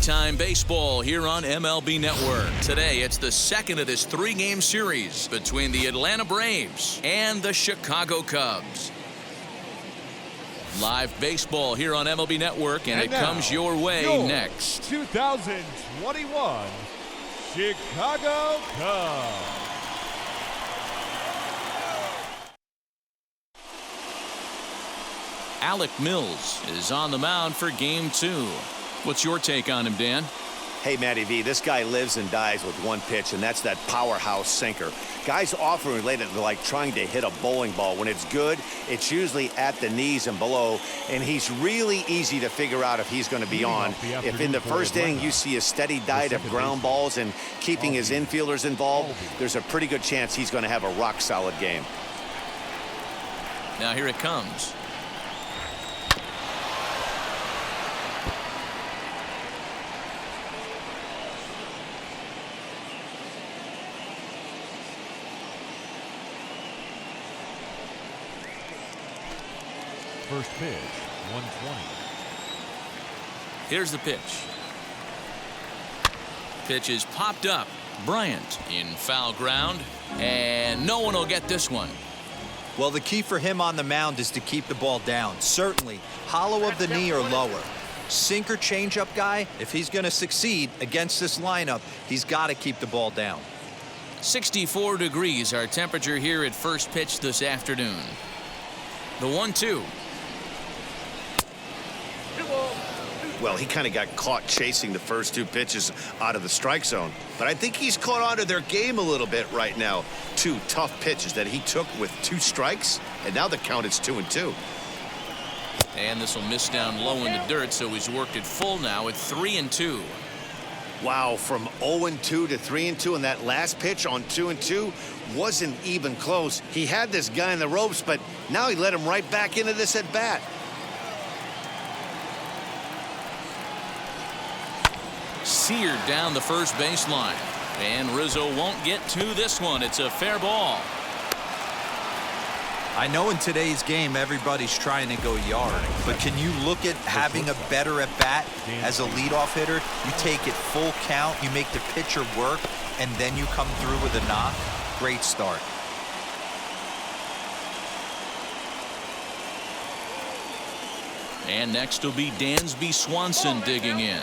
Big-time baseball here on MLB Network. Today, it's the second of this three-game series between the Atlanta Braves and the Chicago Cubs. Live baseball here on MLB Network, and it comes your way next. 2021 Chicago Cubs. Alec Mills is on the mound for game 2. What's your take on him, Dan? Hey, Matty V, this guy lives and dies with one pitch, and that's that powerhouse sinker. Guys often relate it to like trying to hit a bowling ball. When it's good, it's usually at the knees and below, and he's really easy to figure out if he's going to be on. If in the first inning you see a steady diet of ground balls and keeping his infielders involved, there's a pretty good chance he's going to have a rock-solid game. Now here it comes. First pitch, 120. Here's the pitch. Pitch is popped up. Bryant in foul ground, and no one will get this one. Well, the key for him on the mound is to keep the ball down. Certainly, hollow of the knee or lower. Sinker changeup guy, if he's going to succeed against this lineup, he's got to keep the ball down. 64 degrees our temperature here at first pitch this afternoon. The 1-2. Well, he kind of got caught chasing the first two pitches out of the strike zone. But I think he's caught on to their game a little bit right now. Two tough pitches that he took with 2 strikes, and now the count is 2-2. And this will miss down low in the dirt, so he's worked it full now at 3-2. Wow, from 0-2 to 3-2, and that last pitch on 2-2 wasn't even close. He had this guy in the ropes, but now he let him right back into this at bat. Seared down the first baseline, and Rizzo won't get to this one. It's a fair ball. I know in today's game everybody's trying to go yard, but can you look at having a better at bat as a leadoff hitter? You take it full count, you make the pitcher work, and then you come through with a knock. Great start. And next will be Dansby Swanson digging in.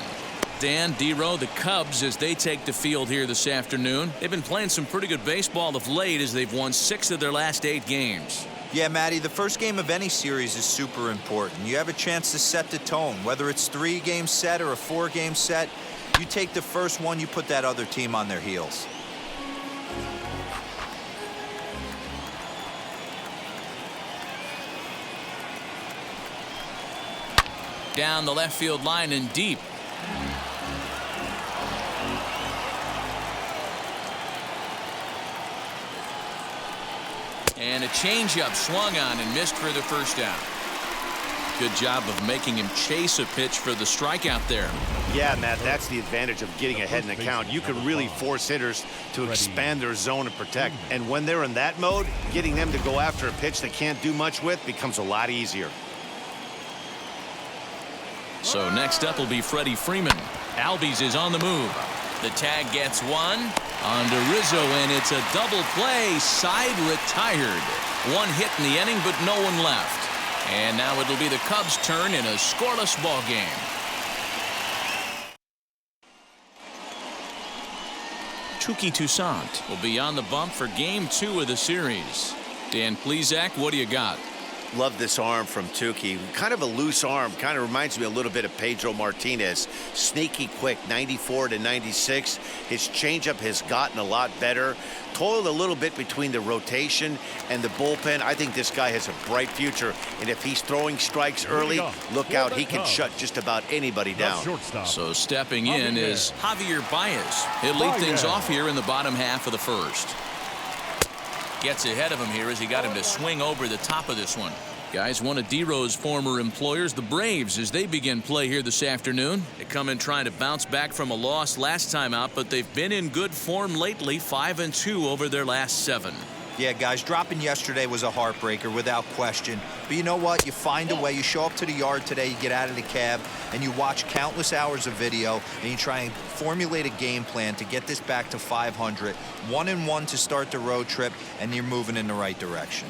Dan, D-Row, the Cubs, as they take the field here this afternoon. They've been playing some pretty good baseball of late as they've won 6 of their last 8 games. Yeah, Matty, the first game of any series is super important. You have a chance to set the tone. Whether it's 3-game set or a 4-game set, you take the first one, you put that other team on their heels. Down the left field line and deep. And a changeup swung on and missed for the first down. Good job of making him chase a pitch for the strikeout there. Yeah, Matt, that's the advantage of getting ahead in the count. You can really force hitters to expand their zone and protect. And when they're in that mode, getting them to go after a pitch they can't do much with becomes a lot easier. So next up will be Freddie Freeman. Albies is on the move. The tag gets one onto Rizzo, and it's a double play. Side retired. One hit in the inning, but no one left. And now it'll be the Cubs' turn in a scoreless ball game. Touki Toussaint will be on the bump for game 2 of the series. Dan Plesac, what do you got? Love this arm from Touki. Kind of a loose arm. Kind of reminds me a little bit of Pedro Martinez. Sneaky quick, 94 to 96. His changeup has gotten a lot better. Toiled a little bit between the rotation and the bullpen. I think this guy has a bright future. And if he's throwing strikes early, look out. He can shut just about anybody down. So stepping in is Javier Baez. He'll lead things off here in the bottom half of the first. Gets ahead of him here as he got him to swing over the top of this one. Guys, one of D-Row's former employers, the Braves, as they begin play here this afternoon. They come in trying to bounce back from a loss last time out, but they've been in good form lately, 5-2 over their last 7. Yeah, guys, dropping yesterday was a heartbreaker without question. But you know what? You find a way. You show up to the yard today, you get out of the cab, and you watch countless hours of video, and you try and formulate a game plan to get this back to 500. 1-1 to start the road trip, and you're moving in the right direction.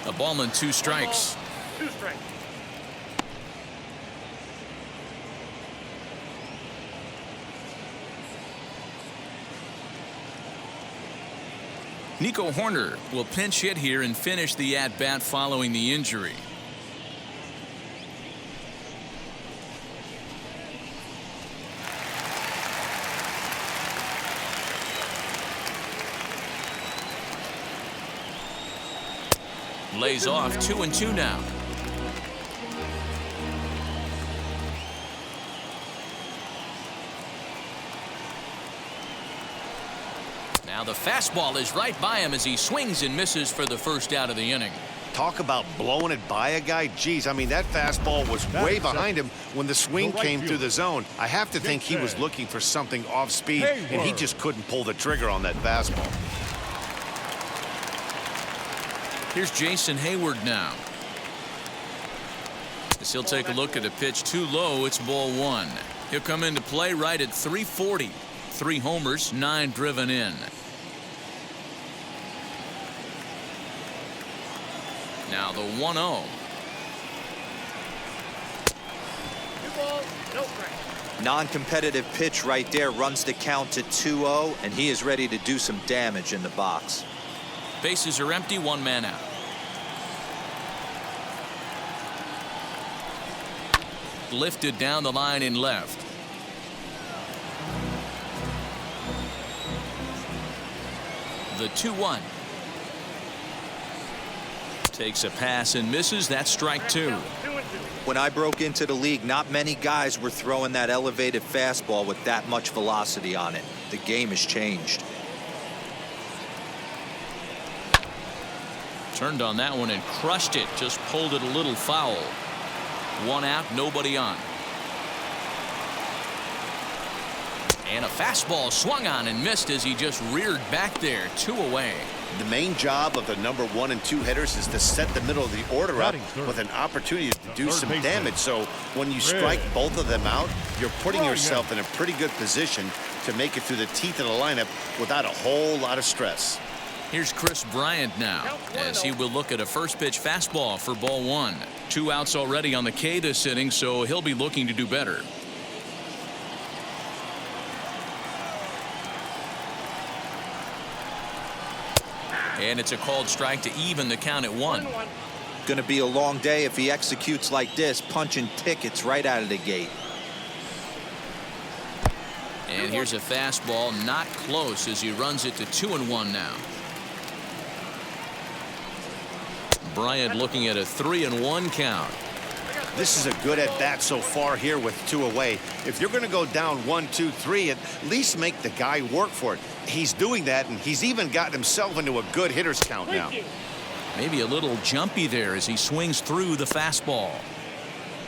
A ball and 2 strikes. 2 strikes. Nico Hoerner will pinch hit here and finish the at-bat following the injury. Lays off 2-2 now. Now the fastball is right by him as he swings and misses for the first out of the inning. Talk about blowing it by a guy. Geez, I mean, that fastball was way behind him when the swing came through the zone. I have to think he was looking for something off speed, and he just couldn't pull the trigger on that fastball. Here's Jason Hayward now. As he'll take a look at a pitch too low, it's ball 1. He'll come into play right at 340. 3 homers, 9 driven in. Now the 1-0. 2 balls, no strikes. Non-competitive pitch right there runs the count to 2-0, and he is ready to do some damage in the box. Bases are empty, 1 man out. Lifted down the line in left. The 2-1. Takes a pass and misses. That's strike 2. When I broke into the league, not many guys were throwing that elevated fastball with that much velocity on it. The game has changed. Turned on that one and crushed it. Just pulled it a little foul. 1 out, nobody on. And a fastball swung on and missed as he just reared back there. 2 away. The main job of the number 1 and 2 hitters is to set the middle of the order up with an opportunity to do some damage. So when you strike both of them out, you're putting yourself in a pretty good position to make it through the teeth of the lineup without a whole lot of stress. Here's Chris Bryant now as he will look at a first pitch fastball for ball 1. 2 outs already on the K this inning, so he'll be looking to do better. And it's a called strike to even the count at 1. Going to be a long day if he executes like this, punching tickets right out of the gate. And here's a fastball not close as he runs it to 2-1 now. Bryant looking at a 3-1 count. This is a good at bat so far here with 2 away. If you're going to go down 1, 2, 3, at least make the guy work for it. He's doing that, and he's even gotten himself into a good hitter's count now. Maybe a little jumpy there as he swings through the fastball.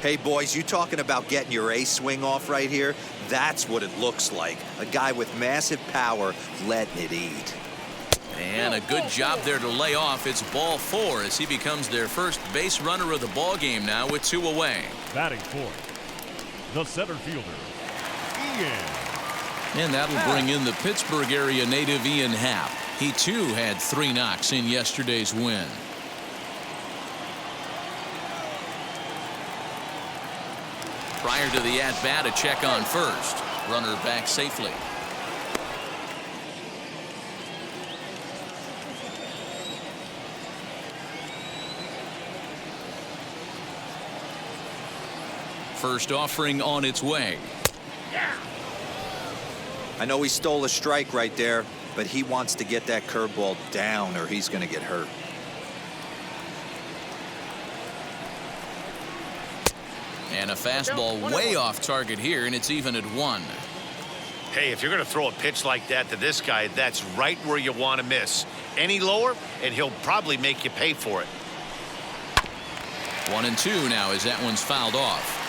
Hey, boys, you talking about getting your ace swing off right here? That's what it looks like. A guy with massive power letting it eat. And a good job there to lay off. It's ball 4 as he becomes their first base runner of the ball game now with 2 away. Batting fourth, the center fielder, Ian. And that'll bring in the Pittsburgh area native Ian Happ. He too had 3 knocks in yesterday's win. Prior to the at-bat, a check on first. Runner back safely. First offering on its way. I know he stole a strike right there, but he wants to get that curveball down or he's going to get hurt. And a fastball way off target here, and it's even at 1. Hey, if you're going to throw a pitch like that to this guy, that's right where you want to miss. Any lower, and he'll probably make you pay for it. 1-2 now as that one's fouled off.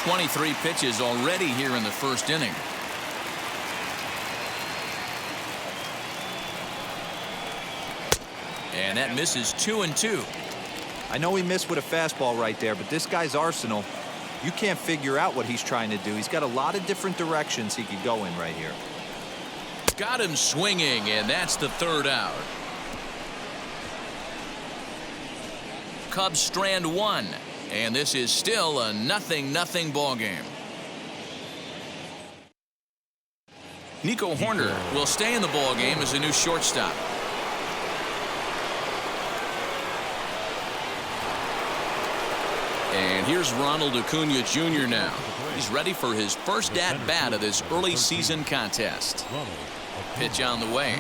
23 pitches already here in the first inning. And that misses 2-2. I know he missed with a fastball right there, but this guy's arsenal, you can't figure out what he's trying to do. He's got a lot of different directions he could go in right here. Got him swinging, and that's the third out. Cubs strand one, and this is still a 0-0 ball game. Nico Horner will stay in the ball game as a new shortstop. And here's Ronald Acuna Jr. now. He's ready for his first at-bat of this early season contest. Pitch on the way.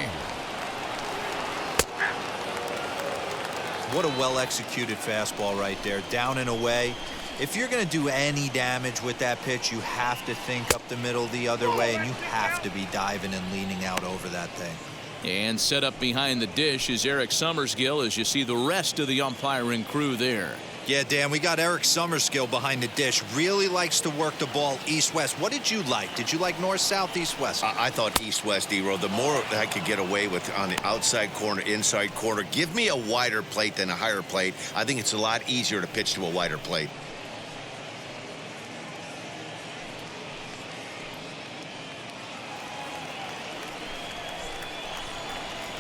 What a well-executed fastball right there, down and away. If you're going to do any damage with that pitch, you have to think up the middle the other way, and you have to be diving and leaning out over that thing. And set up behind the dish is Eric Summerskill as you see the rest of the umpiring crew there. Yeah, Dan, we got Eric Summerskill behind the dish. Really likes to work the ball east-west. What did you like? Did you like north-south, east-west? I thought east-west, D-Row. The more I could get away with on the outside corner, inside corner, give me a wider plate than a higher plate. I think it's a lot easier to pitch to a wider plate.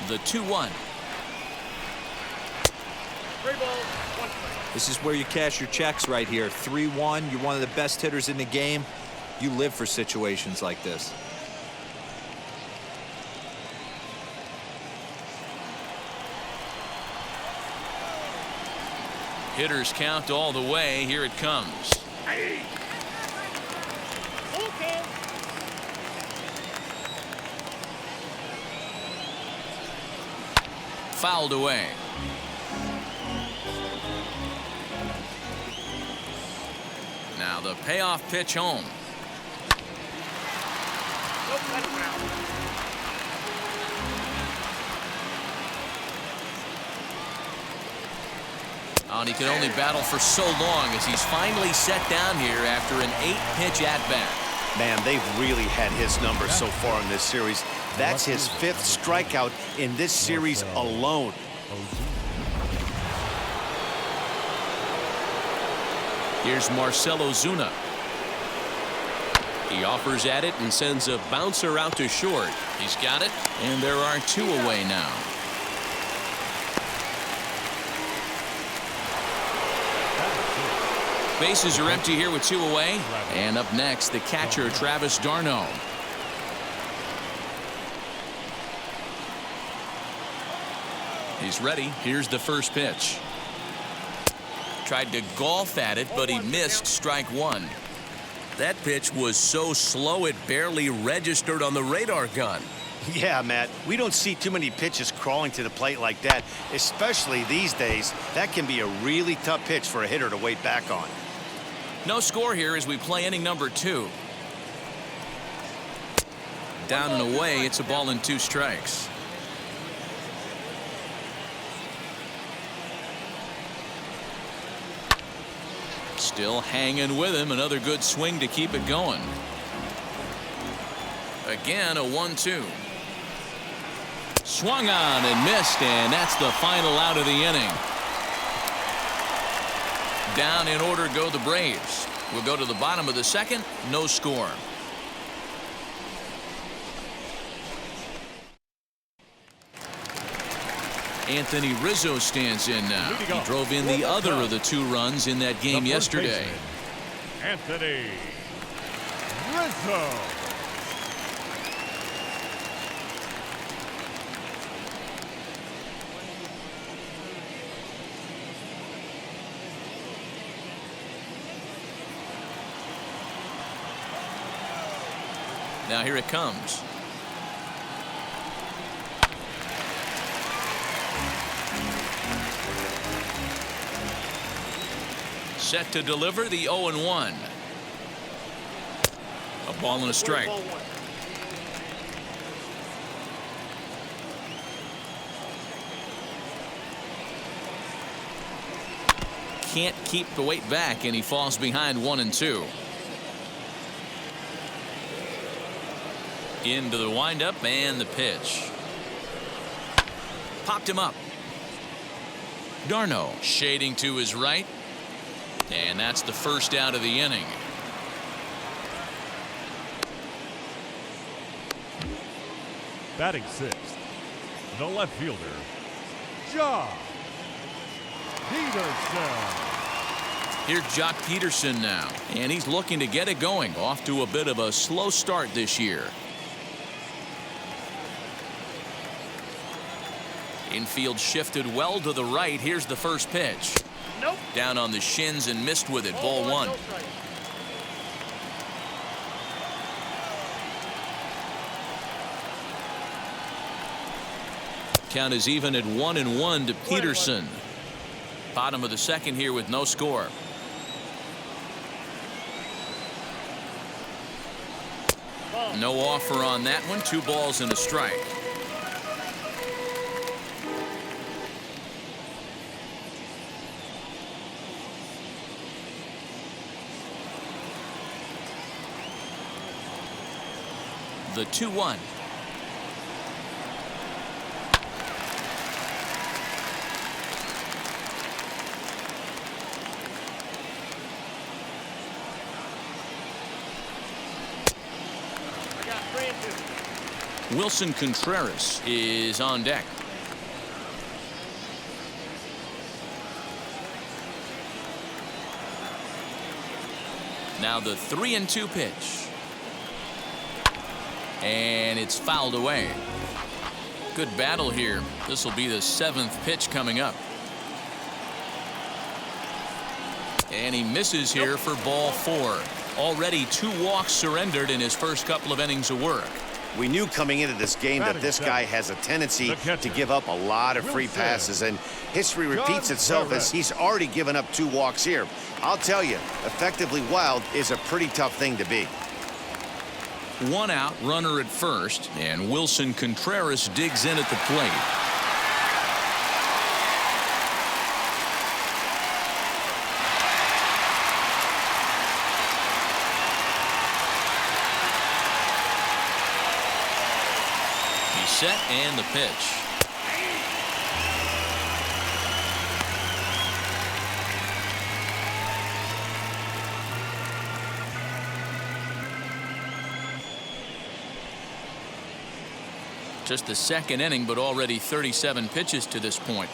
The 2-1. 3 balls, 1 strike. This is where you cash your checks right here. 3-1. You're one of the best hitters in the game. You live for situations like this. Hitters count all the way. Here it comes. Hey. Okay. Fouled away. Now the payoff pitch home. Nope, that's foul. Oh, and he can only battle for so long as he's finally set down here after an 8-pitch at-bat. Man, they've really had his number so far in this series. That's his 5th strikeout in this series alone. Here's Marcell Ozuna. He offers at it and sends a bouncer out to short. He's got it, and there are 2 away now. Bases are empty here with 2 away. And up next, the catcher, Travis d'Arnaud. He's ready. Here's the first pitch. Tried to golf at it, but he missed strike 1. That pitch was so slow it barely registered on the radar gun. Yeah, Matt, we don't see too many pitches crawling to the plate like that, especially these days. That can be a really tough pitch for a hitter to wait back on. No score here as we play inning number 2. Down and away, it's a ball and 2 strikes. Still hanging with him. Another good swing to keep it going. Again, a 1-2. Swung on and missed, and that's the final out of the inning. Down in order go the Braves. We'll go to the bottom of the second. No score. Anthony Rizzo stands in now. He drove in the other of the 2 runs in that game yesterday. Anthony Rizzo. Now here it comes. Set to deliver the 0-1. A ball and a strike. Can't keep the weight back, and he falls behind 1-2. Into the windup and the pitch. Popped him up. d'Arnaud shading to his right. And that's the first out of the inning. Batting sixth, the left fielder, Joc Pederson. Here's Joc Pederson now, and he's looking to get it going. Off to a bit of a slow start this year. Infield shifted well to the right. Here's the first pitch. Nope. Down on the shins and missed with it. Ball one. No strike. Count is even at 1-1 to Pederson. Bottom of the second here with no score. No offer on that one. 2 balls and a strike. The 2-1. Wilson Contreras is on deck. Now the 3-2 pitch. And it's fouled away. Good battle here. This will be the 7th pitch coming up. And he misses here for ball 4. Already 2 walks surrendered in his first couple of innings of work. We knew coming into this game that this guy has a tendency to give up a lot of free passes, and history repeats itself as he's already given up 2 walks here. I'll tell you, effectively wild is a pretty tough thing to be. 1 out, runner at first, and Wilson Contreras digs in at the plate. Set and the pitch. Just the 2nd inning, but already 37 pitches to this point.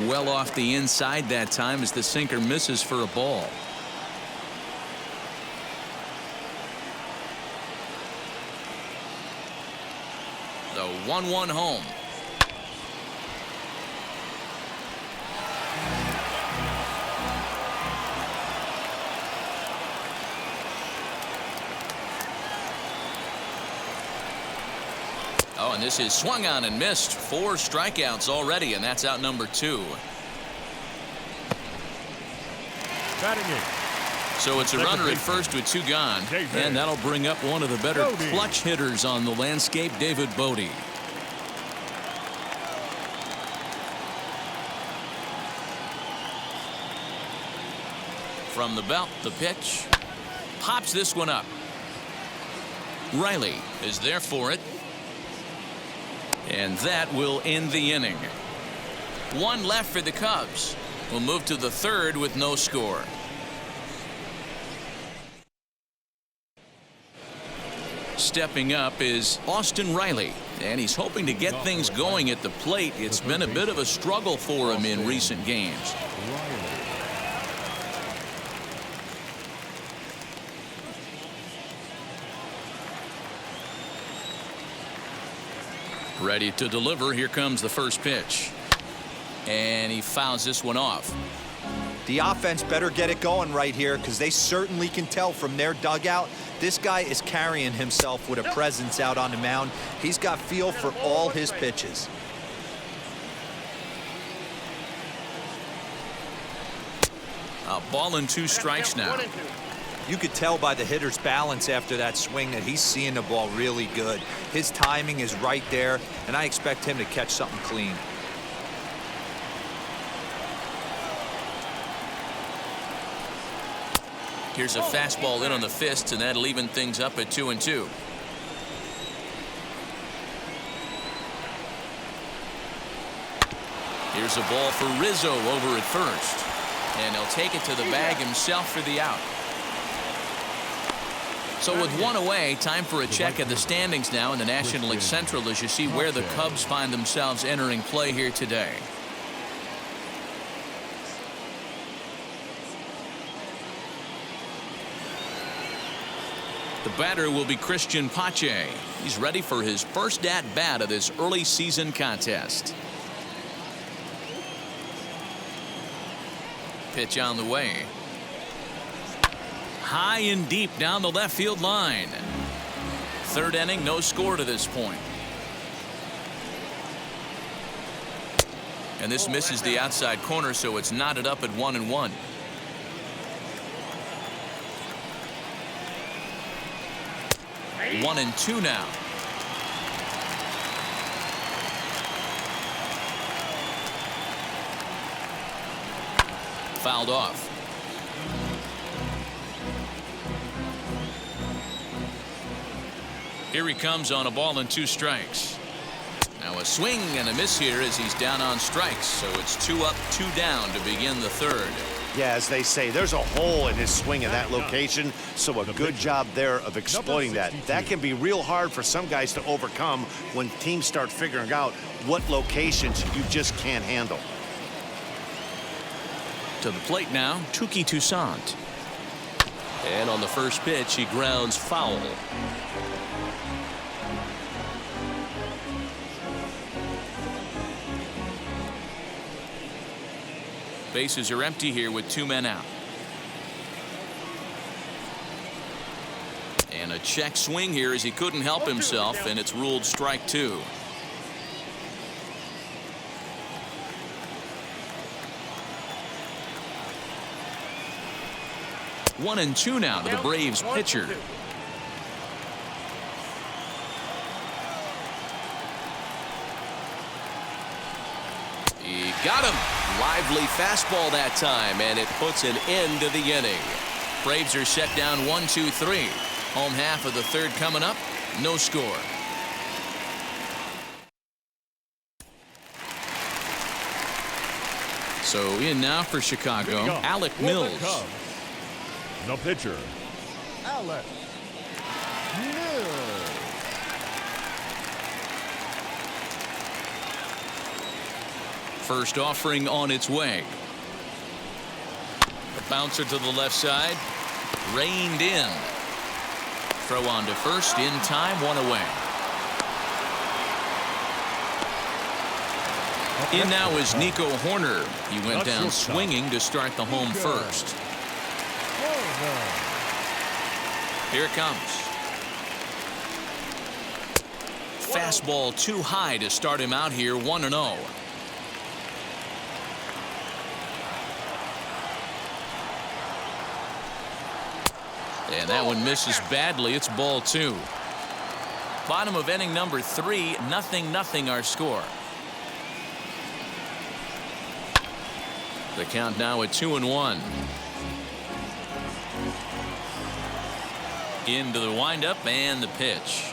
Well off the inside that time as the sinker misses for a ball. The 1-1 home. Oh, and this is swung on and missed. 4 strikeouts already, and that's out number 2. Batting 8. So it's a runner at first with 2 gone, and that'll bring up one of the better clutch hitters on the landscape, David Bote. From the belt, the pitch. Pops this one up. Riley is there for it. And that will end the inning. 1 left for the Cubs. We'll move to the 3rd with no score. Stepping up is Austin Riley, and he's hoping to get things going at the plate. It's been a bit of a struggle for him in recent games. Ready to deliver. Here comes the first pitch. And he fouls this one off. The offense better get it going right here, because they certainly can tell from their dugout this guy is carrying himself with a presence out on the mound. He's got feel for all his pitches. A ball and 2 strikes now. You could tell by the hitter's balance after that swing that he's seeing the ball really good. His timing is right there, and I expect him to catch something clean. Here's a fastball in on the fists, and that'll even things up at 2-2. Here's a ball for Rizzo over at first, and he'll take it to the bag himself for the out. So with one away, time for a check at the standings now in the National League Central as you see where the Cubs find themselves entering play here today. The batter will be Christian Pache. He's ready for his first at-bat of this early season contest. Pitch on the way. High and deep down the left field line. Third inning, no score to this point. And this misses the outside corner, so it's knotted up at 1-1. One and two now. Fouled off. Here he comes on a ball and 2 strikes. Now a swing and a miss here as he's down on strikes. So it's 2 up, 2 down to begin the third. Yeah, as they say, there's a hole in his swing in that location, so a good job there of exploiting that. That can be real hard for some guys to overcome when teams start figuring out what locations you just can't handle. To the plate now, Touki Toussaint. And on the first pitch, he grounds foul. Bases are empty here with 2 men out. And a check swing here as he couldn't help himself, and it's ruled strike 2. One and two now to the Braves pitcher. He got him. Lively fastball that time, and it puts an end to the inning. Braves are set down 1-2-3. Home half of the third coming up. No score. So in now for Chicago, Alec Mills. The pitcher, Alec Mills. First offering on its way. A bouncer to the left side. Reined in. Throw on to first in time, 1 away. In now is Nico Hoerner. He went down swinging to start the home first. Here it comes. Fastball too high to start him out here, 1-0. And that one misses badly. It's ball 2. Bottom of inning number 3, 0-0 our score. The count now at 2-1. Into the windup and the pitch.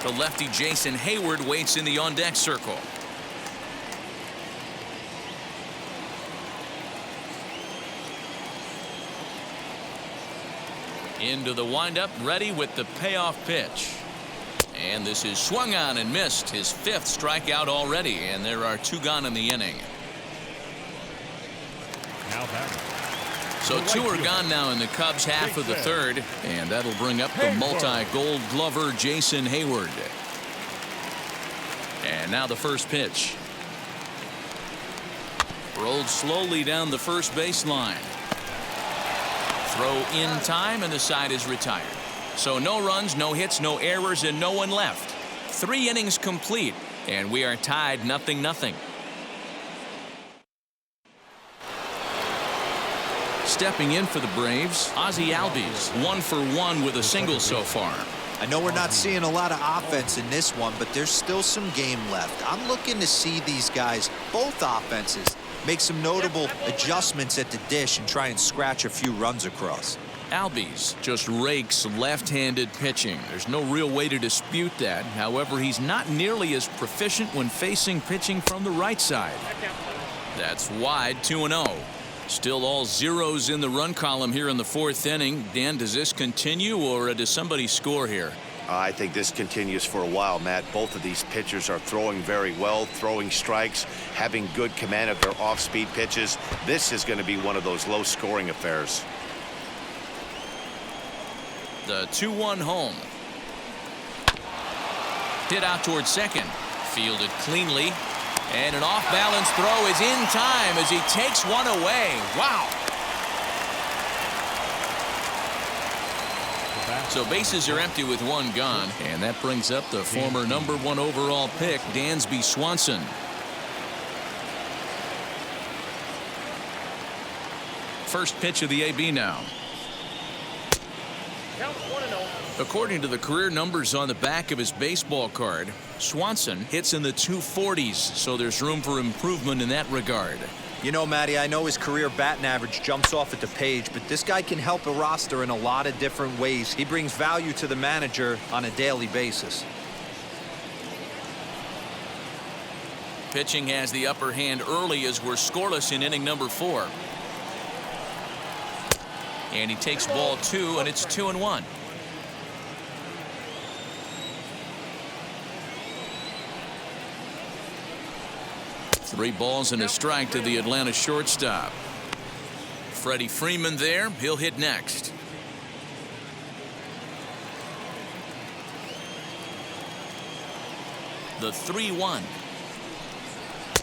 The lefty Jason Hayward waits in the on-deck circle. Into the windup, ready with the payoff pitch. And this is swung on and missed. His 5th strikeout already, and there are 2 gone in the inning. Now back. So 2 are gone now in the Cubs half of the third, and that'll bring up the multi-gold glover Jason Hayward. And now the first pitch. Rolled slowly down the first baseline. Throw in time, and the side is retired. So no runs, no hits, no errors, and no one left. 3 innings complete, and we are tied 0-0. stepping in for the Braves, Ozzie Albies, 1 for 1 with a single so far. I know we're not seeing a lot of offense in this one, but there's still some game left. I'm looking to see these guys, both offenses, make some notable adjustments at the dish and try and scratch a few runs across. Albies just rakes left-handed pitching. There's no real way to dispute that. However, he's not nearly as proficient when facing pitching from the right side. That's wide, 2-0. Still all zeros in the run column here in the 4th inning. Dan, does this continue, or does somebody score here? I think this continues for a while, Matt. Both of these pitchers are throwing very well, throwing strikes, having good command of their off-speed pitches. This is going to be one of those low-scoring affairs. The 2-1 home. Hit out towards second. Fielded cleanly. And an off-balance throw is in time as he takes one away. Wow. So bases are empty with one gone. And that brings up the former #1 overall pick, Dansby Swanson. First pitch of the AB now. Count 1-0. According to the career numbers on the back of his baseball card, Swanson hits in the 240s, so there's room for improvement in that regard. You know, Matty, I know his career batting average jumps off at the page, but this guy can help a roster in a lot of different ways. He brings value to the manager on a daily basis. Pitching has the upper hand early as we're scoreless in inning number 4. And he takes ball 2, and it's 2-1. Three balls and a strike to the Atlanta shortstop. Freddie Freeman there. He'll hit next. The 3-1.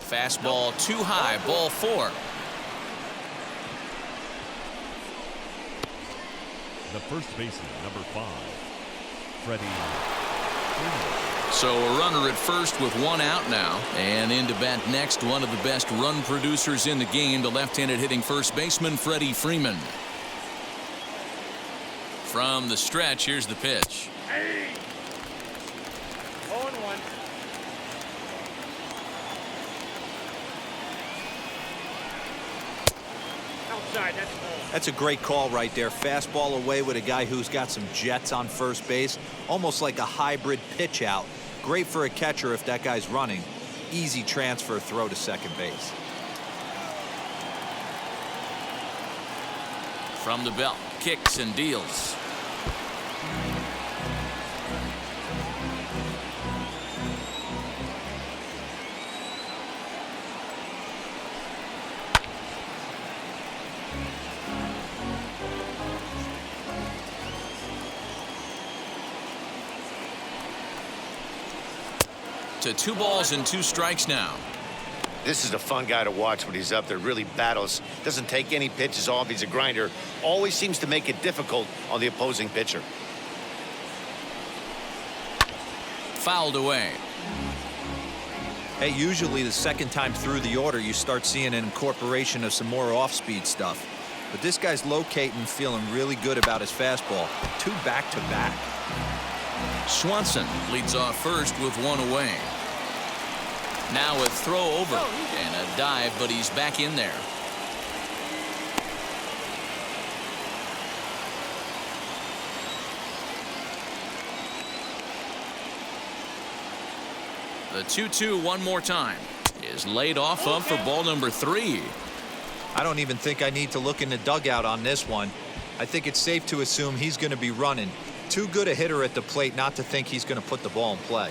Fastball too high. Ball 4. The first baseman, number 5, Freddie Freeman. So a runner at first with one out now. And in to bat next, one of the best run producers in the game, the left-handed hitting first baseman, Freddie Freeman. From the stretch, here's the pitch. Hey! 0-1. Outside, that's ball. That's a great call right there. Fastball away with a guy who's got some jets on first base. Almost like a hybrid pitch out. Great for a catcher if that guy's running. Easy transfer throw to second base. From the belt, kicks and deals. To 2 balls and 2 strikes now. This is a fun guy to watch when he's up there. Really battles. Doesn't take any pitches off. He's a grinder. Always seems to make it difficult on the opposing pitcher. Fouled away. Hey, usually the second time through the order, you start seeing an incorporation of some more off-speed stuff. But this guy's locating, feeling really good about his fastball. 2 back-to-back. Swanson leads off first with 1 away. Now a throw over and a dive, but he's back in there. The 2-2 one more time is laid off of for ball number 3. I don't even think I need to look in the dugout on this one. I think it's safe to assume he's going to be running. Too good a hitter at the plate not to think he's going to put the ball in play.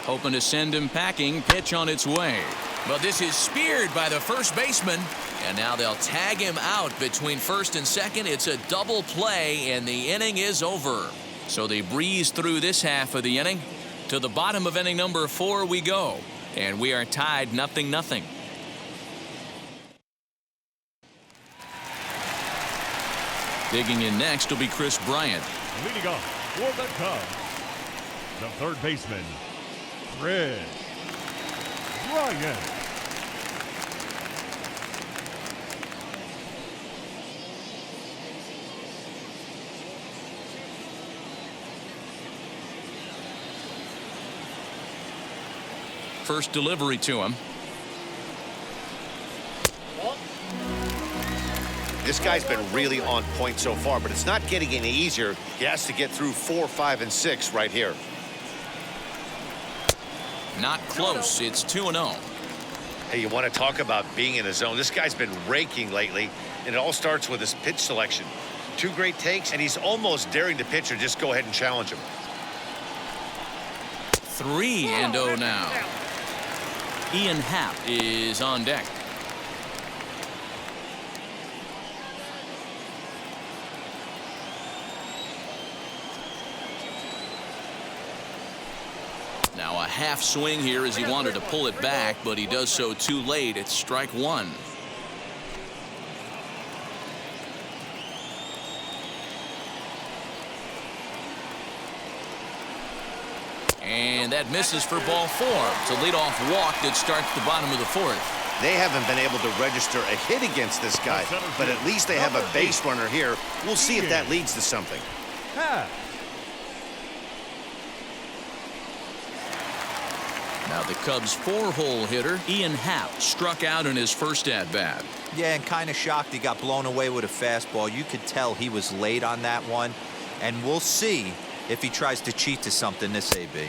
Hoping to send him packing. Pitch on its way. But this is speared by the first baseman. And now they'll tag him out between first and second. It's a double play, and the inning is over. So they breeze through this half of the inning. To the bottom of inning number 4 we go. And we are tied 0-0. Digging in next will be Chris Bryant. Leading off for the Cubs, the third baseman, Chris Bryant. first delivery to him. This guy's been really on point so far, but it's not getting any easier. He has to get through 4, 5, and 6 right here. Not close. It's 2-0. Hey, you want to talk about being in the zone? This guy's been raking lately, and it all starts with his pitch selection. 2 great takes, and he's almost daring the pitcher just go ahead and challenge him. 3-0 now. Ian Happ is on deck. Now a half swing here as he wanted to pull it back, but he does so too late. It's strike 1. And that misses for ball 4. It's a leadoff walk that starts the bottom of the 4th. They haven't been able to register a hit against this guy, but at least they have a base runner here. We'll see if that leads to something. Now the Cubs' 4-hole hitter, Ian Happ, struck out in his first at-bat. Yeah, and kind of shocked he got blown away with a fastball. You could tell he was late on that one. And we'll see if he tries to cheat to something this AB.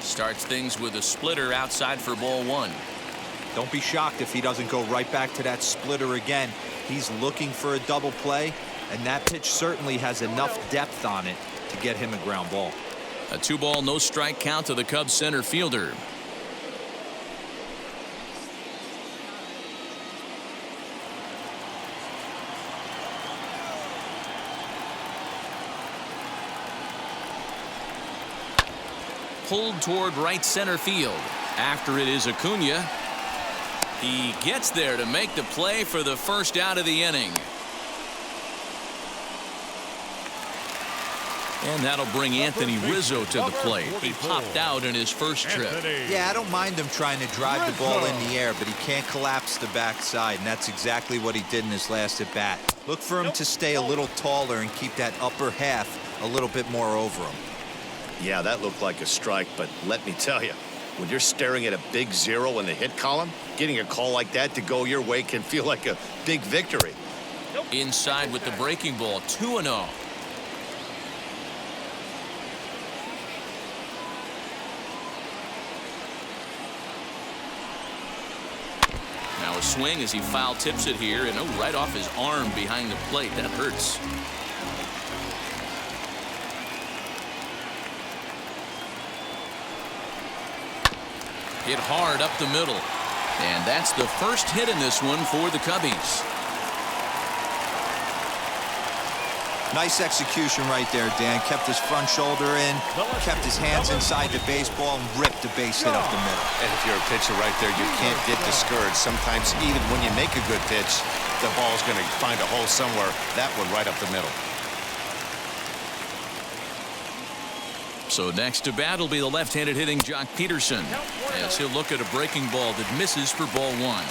Starts things with a splitter outside for ball 1. Don't be shocked if he doesn't go right back to that splitter again. He's looking for a double play, and that pitch certainly has enough depth on it to get him a ground ball. A 2-ball, no strike count to the Cubs center fielder. Pulled toward right center field. After it is Acuna. He gets there to make the play for the first out of the inning. And that'll bring Anthony Rizzo to the plate. He popped out in his first trip. Yeah, I don't mind him trying to drive the ball in the air, but he can't collapse the backside, and that's exactly what he did in his last at bat. Look for him to stay a little taller and keep that upper half a little bit more over him. Yeah, that looked like a strike, but let me tell you, when you're staring at a big 0 in the hit column, getting a call like that to go your way can feel like a big victory. Inside with the breaking ball, 2-0. Now a swing as he foul tips it here, and right off his arm behind the plate. That hurts. Hit hard up the middle. And that's the first hit in this one for the Cubbies. Nice execution right there, Dan. Kept his front shoulder in, kept his hands inside the baseball, and ripped the base hit up the middle. And if you're a pitcher right there, you can't get discouraged. Sometimes even when you make a good pitch, the ball's going to find a hole somewhere. That one right up the middle. So next to bat will be the left-handed hitting Jock Peterson, as he'll look at a breaking ball that misses for ball 1.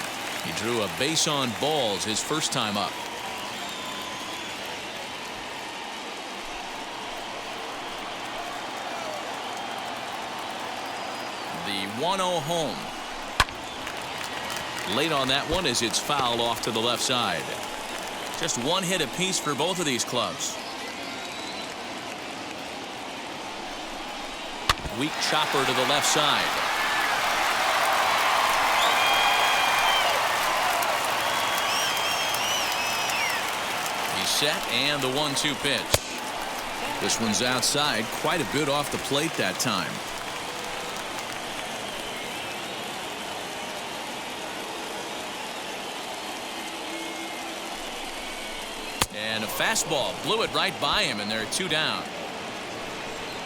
He drew a base on balls his first time up. The 1-0 home. Late on that one as it's fouled off to the left side. Just one hit apiece for both of these clubs. Weak chopper to the left side. He's set, and the 1-2 pitch. This one's outside, quite a bit off the plate that time. And a fastball blew it right by him, and there are 2 down.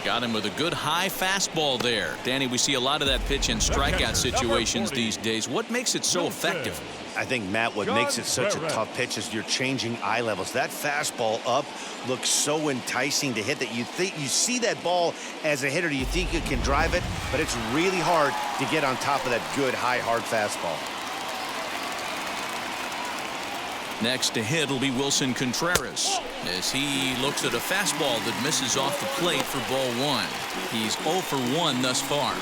Got him with a good high fastball there. Danny, we see a lot of that pitch in strikeout situations these days. What makes it so effective? I think, Matt, what makes it such a tough pitch is you're changing eye levels. That fastball up looks so enticing to hit that you see that ball as a hitter, you think you can drive it, but it's really hard to get on top of that good high hard fastball. Next to hit will be Wilson Contreras as he looks at a fastball that misses off the plate for ball 1. He's 0 for 1 thus far.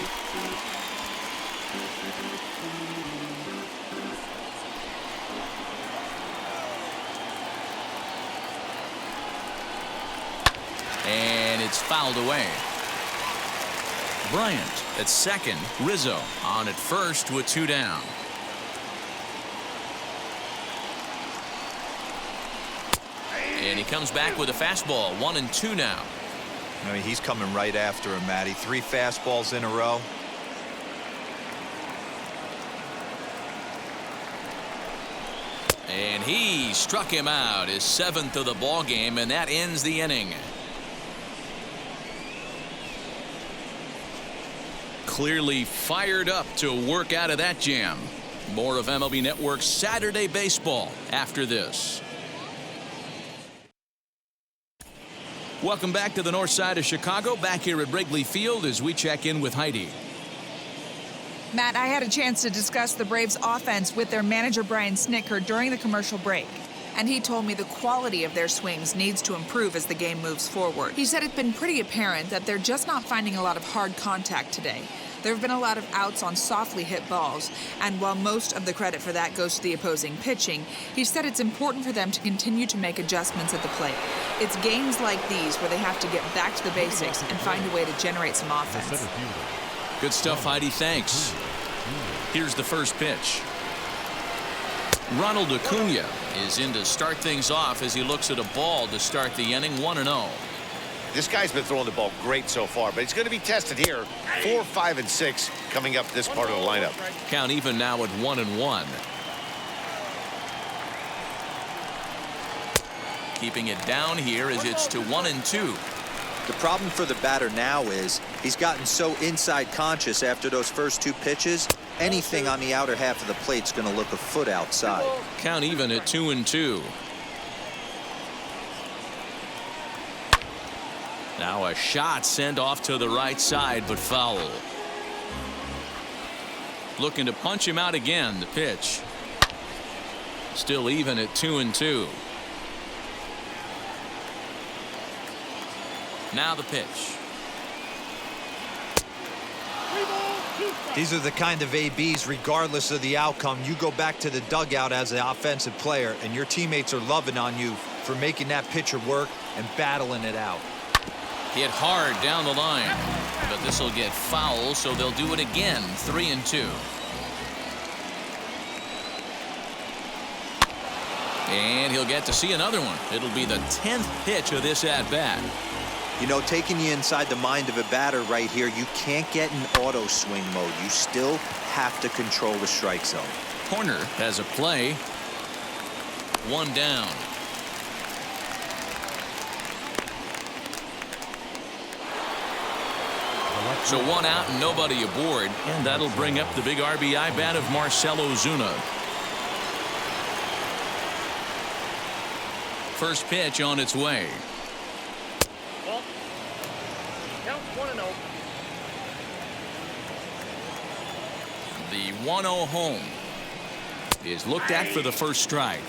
It's fouled away. Bryant at second. Rizzo on at first with 2 down. And he comes back with a fastball. 1-2 now. I mean, he's coming right after him, Matty. 3 fastballs in a row. And he struck him out, his 7th of the ball game, and that ends the inning. Clearly fired up to work out of that jam. More of MLB Network's Saturday Baseball after this. Welcome back to the north side of Chicago, back here at Wrigley Field as we check in with Heidi. Matt, I had a chance to discuss the Braves offense with their manager Brian Snitker during the commercial break, and he told me the quality of their swings needs to improve as the game moves forward. He said it's been pretty apparent that they're just not finding a lot of hard contact today. There have been a lot of outs on softly hit balls, and while most of the credit for that goes to the opposing pitching, he said it's important for them to continue to make adjustments at the plate. It's games like these where they have to get back to the basics and find a way to generate some offense. Good stuff, Heidi. Thanks. Here's the first pitch. Ronald Acuna is in to start things off as he looks at a ball to start the inning. 1-0. This guy's been throwing the ball great so far, but he's going to be tested here. 4, 5, and 6 coming up this part of the lineup. Count even now at 1-1. Keeping it down here as it's to 1-2. The problem for the batter now is he's gotten so inside conscious after those first 2 pitches. Anything on the outer half of the plate's going to look a foot outside. Count even at 2-2. Now a shot sent off to the right side, but foul. Looking to punch him out again. The pitch. Still even at 2-2. Now the pitch. These are the kind of ABs, regardless of the outcome, you go back to the dugout as an offensive player, and your teammates are loving on you for making that pitcher work and battling it out. Hit hard down the line, but this will get foul, so they'll do it again. 3-2. And he'll get to see another one. It'll be the 10th pitch of this at-bat. You know, taking you inside the mind of a batter right here, you can't get in auto swing mode. You still have to control the strike zone. Corner has a play. 1 down. So 1 out and nobody aboard, and that'll bring up the big RBI bat of Marcell Ozuna. First pitch on its way. Ball. Count 1-0. The 1-0 home is looked at for the first strike.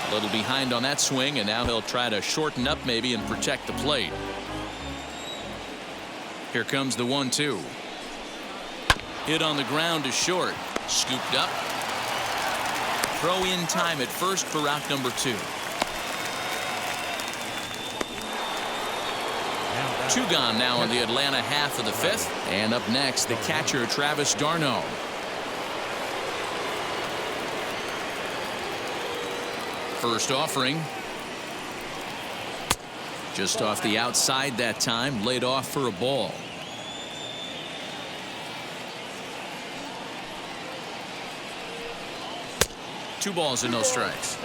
A little behind on that swing, and now he'll try to shorten up maybe and protect the plate. Here comes the 1-2. Hit on the ground to short. Scooped up. Throw in time at first for out number 2. 2 gone now in the Atlanta half of the 5th. And up next, the catcher Travis d'Arnaud. First offering. Just off the outside that time, laid off for a ball. Two balls and no strikes.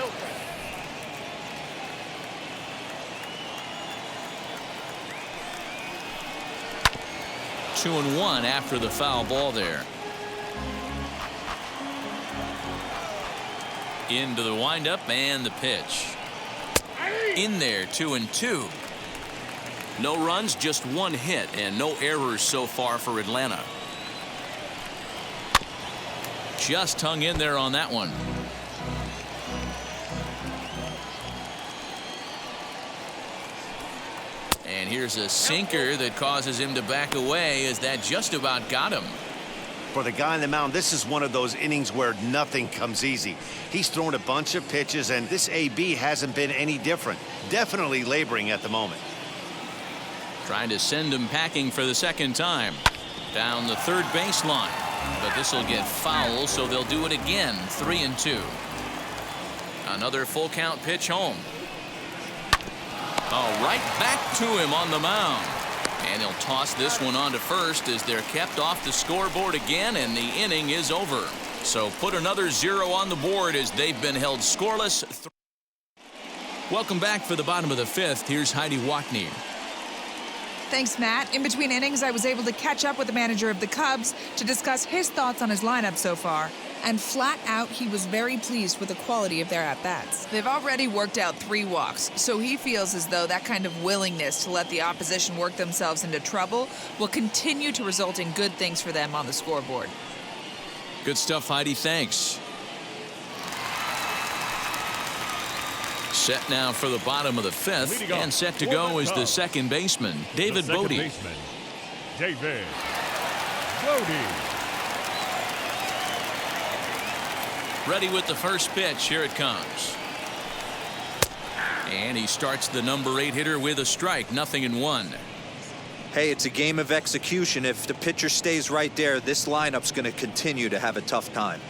2-1 after the foul ball there. Into the windup and the pitch. In there, 2-2. No runs, just 1 hit, and no errors so far for Atlanta. Just hung in there on that one. And here's a sinker that causes him to back away, as that just about got him. For the guy on the mound, this is one of those innings where nothing comes easy. He's thrown a bunch of pitches, and this AB hasn't been any different. Definitely laboring at the moment. Trying to send him packing for the second time. Down the third baseline. But this will get foul, so they'll do it again. 3-2. Another full count pitch home. Oh, right back to him on the mound. And he'll toss this one on to first as they're kept off the scoreboard again, and the inning is over. So put another 0 on the board as they've been held scoreless. Welcome back for the bottom of the fifth. Here's Heidi Watney. Thanks, Matt. In between innings, I was able to catch up with the manager of the Cubs to discuss his thoughts on his lineup so far. And flat out, he was very pleased with the quality of their at-bats. They've already worked out 3 walks, so he feels as though that kind of willingness to let the opposition work themselves into trouble will continue to result in good things for them on the scoreboard. Good stuff, Heidi. Thanks. Set now for the bottom of the fifth, and set to go is the second baseman, David Bote. David Bote. Ready with the first pitch. Here it comes. And he starts the number 8 hitter with a strike. 0-1. Hey, it's a game of execution. If the pitcher stays right there, this lineup's going to continue to have a tough time.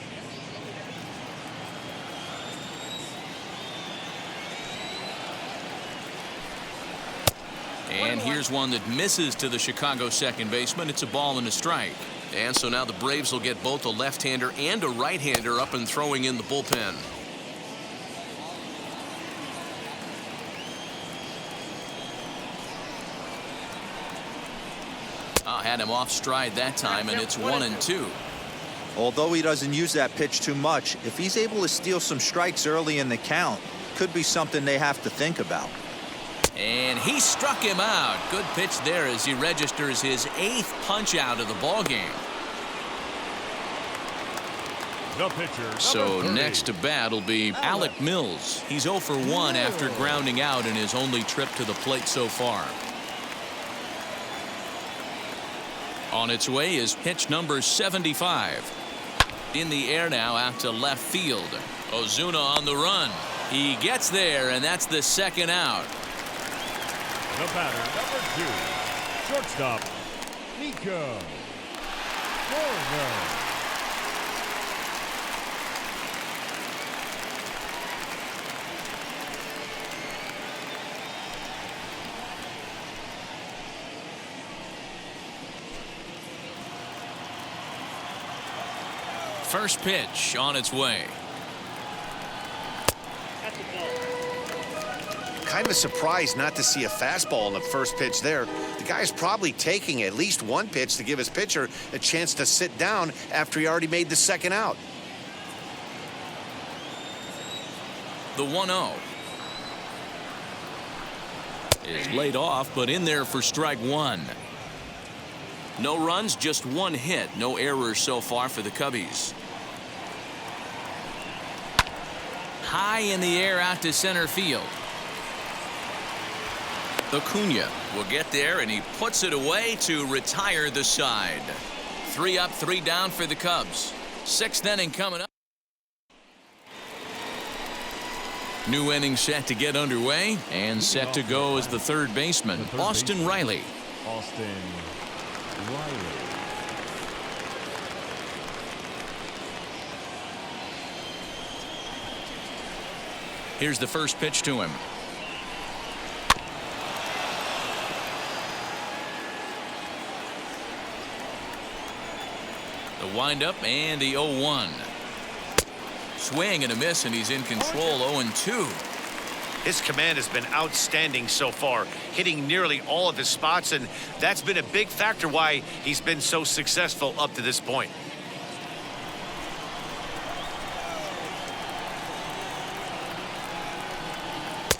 And here's one that misses to the Chicago second baseman. It's a ball and a strike. And so now the Braves will get both a left-hander and a right-hander up and throwing in the bullpen. Had him off stride that time, and it's 1-2. Although he doesn't use that pitch too much, if he's able to steal some strikes early in the count, could be something they have to think about. And he struck him out. Good pitch there as he registers his 8th punch out of the ball game. The pitcher. So next to bat will be Alec Mills. He's 0 for 1 after grounding out in his only trip to the plate so far. On its way is pitch number 75. In the air now out to left field. Ozuna on the run. He gets there, and that's the second out. The batter, number 2, shortstop, Nico Hoerner. First pitch on its way. Kind of surprised not to see a fastball in the first pitch there. The guy's probably taking at least one pitch to give his pitcher a chance to sit down after he already made the second out. The 1-0 is laid off, but in there for strike 1. No runs, just 1 hit. No errors so far for the Cubbies. High in the air out to center field. Acuna will get there, and he puts it away to retire the side. 3 up, 3 down for the Cubs. 6th inning coming up. New inning set to get underway, and set to go is the third baseman, Austin Riley. Austin Riley. Here's the first pitch to him. The windup and the 0-1. Swing and a miss, and he's in control. 0-2. His command has been outstanding so far, hitting nearly all of his spots, and that's been a big factor why he's been so successful up to this point.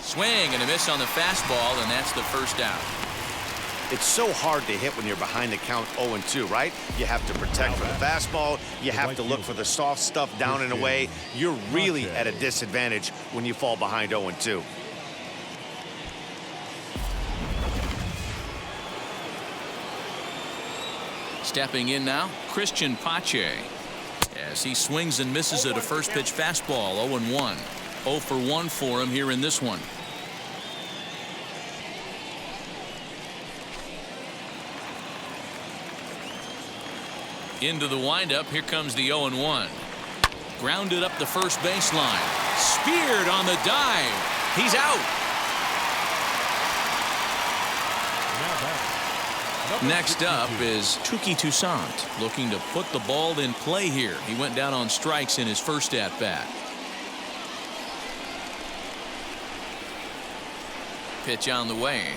Swing and a miss on the fastball, and that's the first out. It's so hard to hit when you're behind the count 0-2, right? You have to protect for the fastball. You have to look for the soft stuff down and away. You're really at a disadvantage when you fall behind 0-2. Stepping in now, Christian Pache. As he swings and misses at a first pitch fastball, 0-1. 0 for 1 for him here in this one. Into the windup, here comes the 0-1. Grounded up the first baseline. Speared on the dive. He's out. Next up is Touki Toussaint, looking to put the ball in play here. He went down on strikes in his first at-bat. Pitch on the way.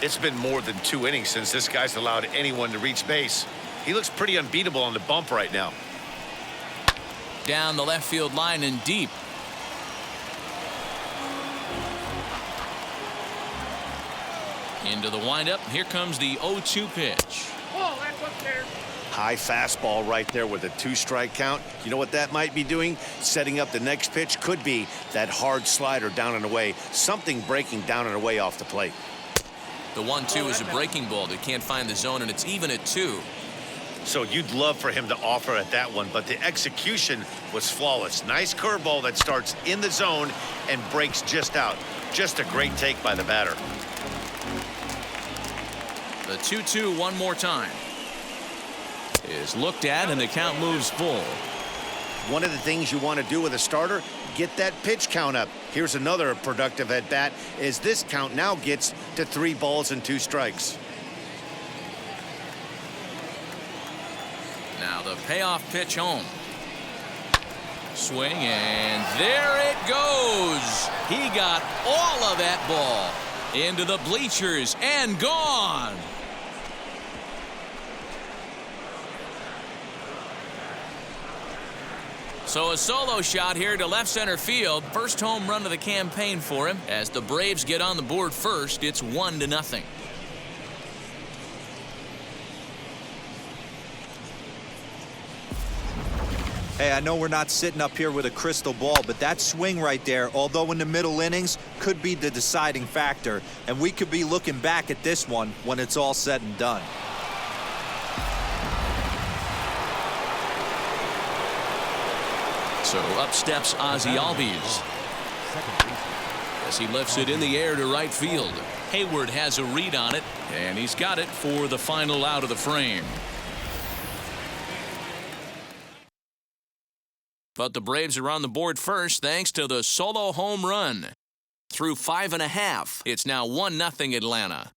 It's been more than 2 innings since this guy's allowed anyone to reach base. He looks pretty unbeatable on the bump right now. Down the left field line and deep. Into the windup. Here comes the 0-2 pitch. Oh, that's up there. High fastball right there with a 2-strike count. You know what that might be doing? Setting up the next pitch. Could be that hard slider down and away. Something breaking down and away off the plate. The 1-2 is a breaking ball that can't find the zone, and it's even at 2. So you'd love for him to offer at that one, but the execution was flawless. Nice curveball that starts in the zone and breaks just out. Just a great take by the batter. The 2-2 one more time. Is looked at, and the count moves full. One of the things you want to do with a starter, get that pitch count up. Here's another productive at bat as this count now gets to 3 balls and 2 strikes. Now the payoff pitch home. Swing, and there it goes. He got all of that ball into the bleachers and gone. So a solo shot here to left center field. First home run of the campaign for him. As the Braves get on the board first, it's 1-0. Hey, I know we're not sitting up here with a crystal ball, but that swing right there, although in the middle innings, could be the deciding factor. And we could be looking back at this one when it's all said and done. So up steps Ozzie Albies as he lifts it in the air to right field. Hayward has a read on it, and he's got it for the final out of the frame. But the Braves are on the board first thanks to the solo home run. Through 5.5, it's now 1-0 Atlanta.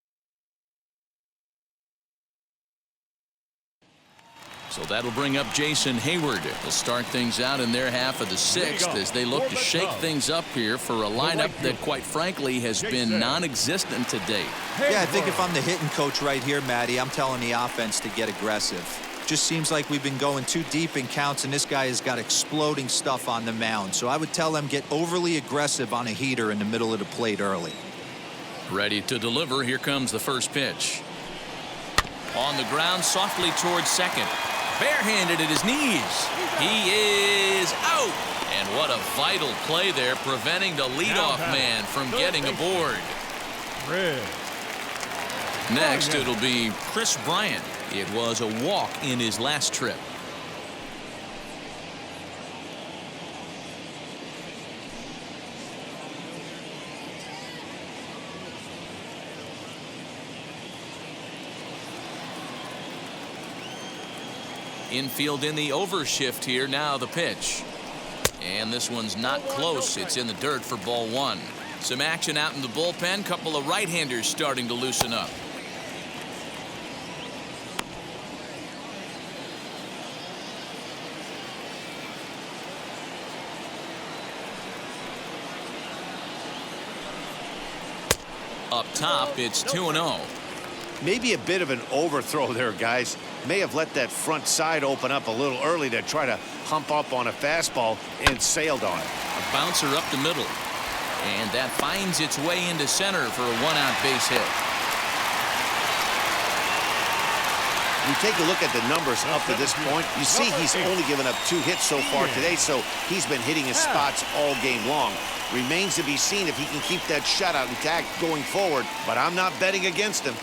So that'll bring up Jason Hayward to start things out in their half of the 6th as they look to shake things up here for a lineup that, quite frankly, has been non-existent to date. Yeah, I think if I'm the hitting coach right here, Matty, I'm telling the offense to get aggressive. Just seems like we've been going too deep in counts, and this guy has got exploding stuff on the mound. So I would tell them get overly aggressive on a heater in the middle of the plate early. Ready to deliver. Here comes the first pitch. On the ground, softly towards second. Barehanded at his knees. He is out. And what a vital play there, preventing the leadoff man from getting aboard. Next, it'll be Chris Bryant. It was a walk in his last trip. Infield in the overshift here. Now the pitch. And this one's not close. It's in the dirt for ball 1. Some action out in the bullpen. Couple of right-handers starting to loosen up. Up top, it's 2-0. Maybe a bit of an overthrow there, guys. May have let that front side open up a little early to try to hump up on a fastball and sailed on it. A bouncer up the middle. And that finds its way into center for a 1-out base hit. You take a look at the numbers up to this point, you see he's only given up 2 hits so far today, so he's been hitting his spots all game long. Remains to be seen if he can keep that shutout intact going forward, but I'm not betting against him.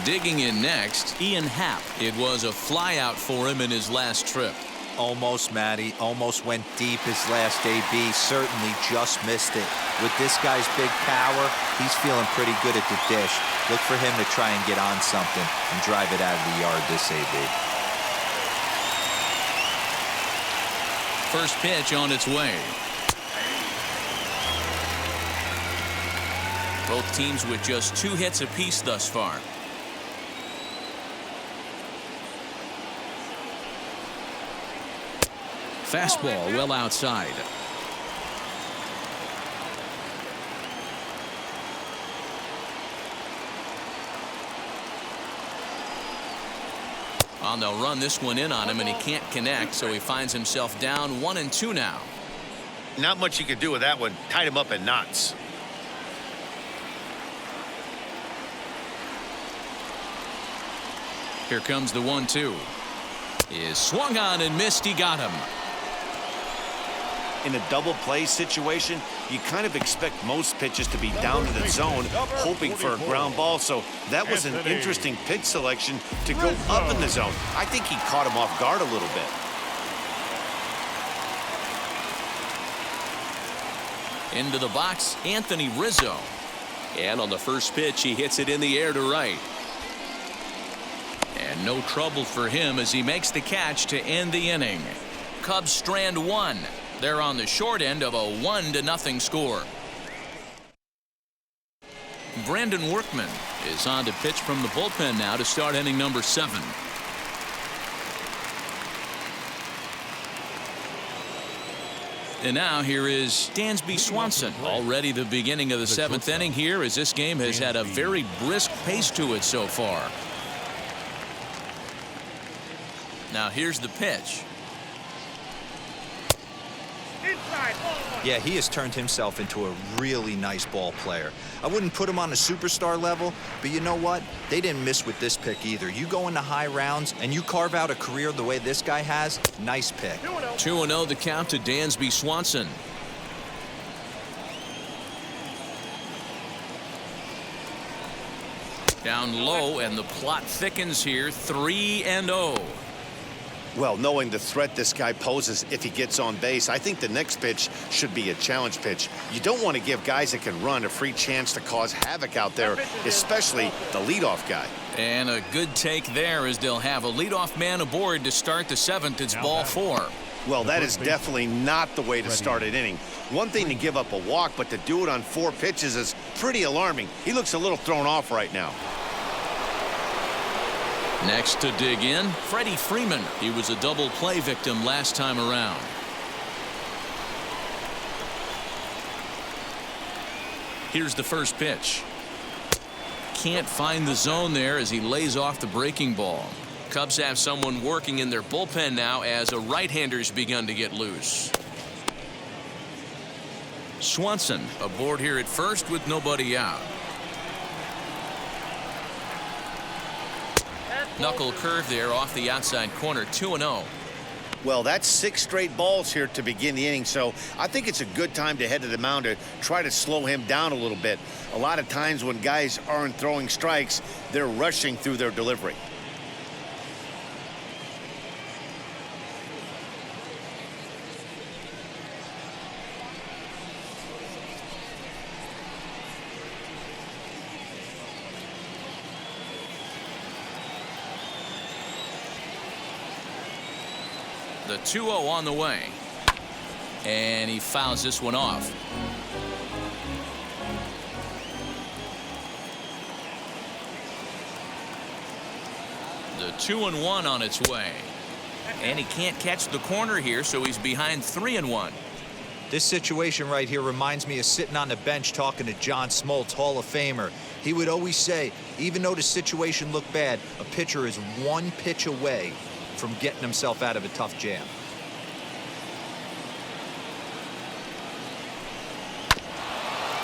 Digging in next, Ian Happ. It was a flyout for him in his last trip. Almost, Matty. Almost went deep his last AB. Certainly just missed it. With this guy's big power, he's feeling pretty good at the dish. Look for him to try and get on something and drive it out of the yard this AB. First pitch on its way. Both teams with just 2 hits apiece thus far. Fastball well outside. Well, they'll run this one in on him, and he can't connect, so he finds himself down 1-2 now. Not much you can do with that one. Tied him up in knots. Here comes the 1-2. Is swung on and missed. He got him. In a double play situation, you kind of expect most pitches to be down in the zone, hoping for a ground ball. So that was an interesting pitch selection to go up in the zone. I think he caught him off guard a little bit. Into the box, Anthony Rizzo. And on the first pitch, he hits it in the air to right. And no trouble for him as he makes the catch to end the inning. Cubs strand 1. They're on the short end of a 1-0 score. Brandon Workman is on to pitch from the bullpen now to start inning number 7. And now here is Dansby Swanson. Already the beginning of the 7th inning here, as this game has had a very brisk pace to it so far. Now here's the pitch. Yeah, he has turned himself into a really nice ball player. I wouldn't put him on a superstar level, but you know what? They didn't miss with this pick either. You go into high rounds and you carve out a career the way this guy has, nice pick. 2-0 the count to Dansby Swanson. Down low, and the plot thickens here. 3-0. Well, knowing the threat this guy poses if he gets on base, I think the next pitch should be a challenge pitch. You don't want to give guys that can run a free chance to cause havoc out there, especially the leadoff guy. And a good take there, as they'll have a leadoff man aboard to start the 7th. It's ball 4. Well, that is definitely not the way to start an inning. One thing to give up a walk, but to do it on 4 pitches is pretty alarming. He looks a little thrown off right now. Next to dig in, Freddie Freeman. He was a double play victim last time around. Here's the first pitch. Can't find the zone there as he lays off the breaking ball. Cubs have someone working in their bullpen now as a right-hander's begun to get loose. Swanson aboard here at first with nobody out. Knuckle curve there off the outside corner. 2-0. Well, that's 6 straight balls here to begin the inning, so I think it's a good time to head to the mound to try to slow him down a little bit. A lot of times when guys aren't throwing strikes, they're rushing through their delivery. The 2-0 on the way. And he fouls this one off. The 2-1 on its way. And he can't catch the corner here, so he's behind 3-1. This situation right here reminds me of sitting on the bench talking to John Smoltz, Hall of Famer. He would always say, even though the situation looked bad, a pitcher is 1 pitch away from getting himself out of a tough jam.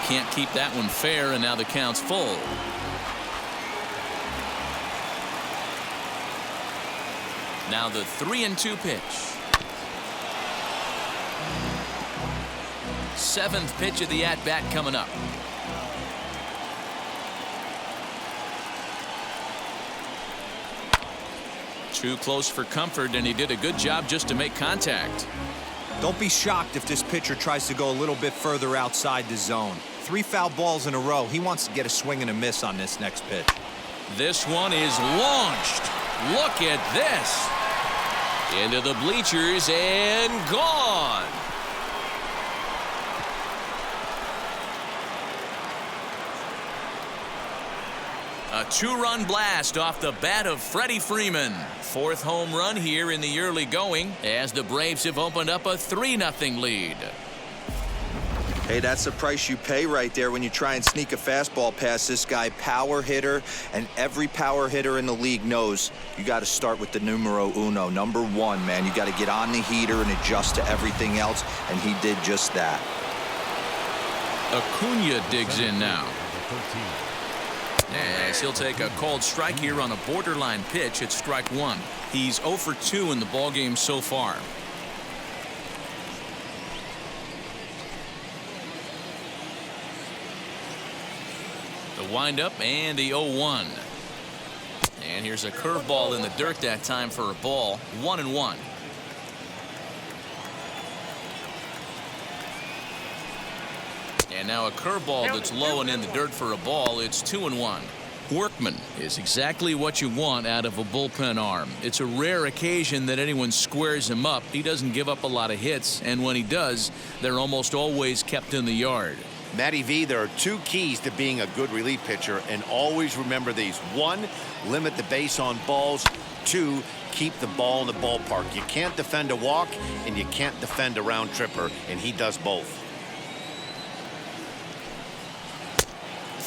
Can't keep that one fair, and now the count's full. Now the 3-2 pitch. 7th pitch of the at-bat coming up. Too close for comfort, and he did a good job just to make contact. Don't be shocked if this pitcher tries to go a little bit further outside the zone. 3 foul balls in a row. He wants to get a swing and a miss on this next pitch. This one is launched. Look at this. Into the bleachers and gone. A 2-run blast off the bat of Freddie Freeman. 4th home run here in the early going as the Braves have opened up a 3-0 lead. Hey, that's the price you pay right there when you try and sneak a fastball past this guy. Power hitter, and every power hitter in the league knows you got to start with the numero uno, number 1, man. You got to get on the heater and adjust to everything else, and he did just that. Acuna digs in now. As he'll take a called strike here on a borderline pitch at strike 1. He's 0 for 2 in the ballgame so far. The windup and the 0-1. And here's a curveball in the dirt that time for a ball. 1-1. And now a curveball that's low and in the dirt for a ball. It's 2-1. Workman is exactly what you want out of a bullpen arm. It's a rare occasion that anyone squares him up. He doesn't give up a lot of hits, and when he does, they're almost always kept in the yard. Matty V, there are 2 keys to being a good relief pitcher, and always remember these. 1, limit the base on balls. 2, keep the ball in the ballpark. You can't defend a walk, and you can't defend a round tripper, and he does both.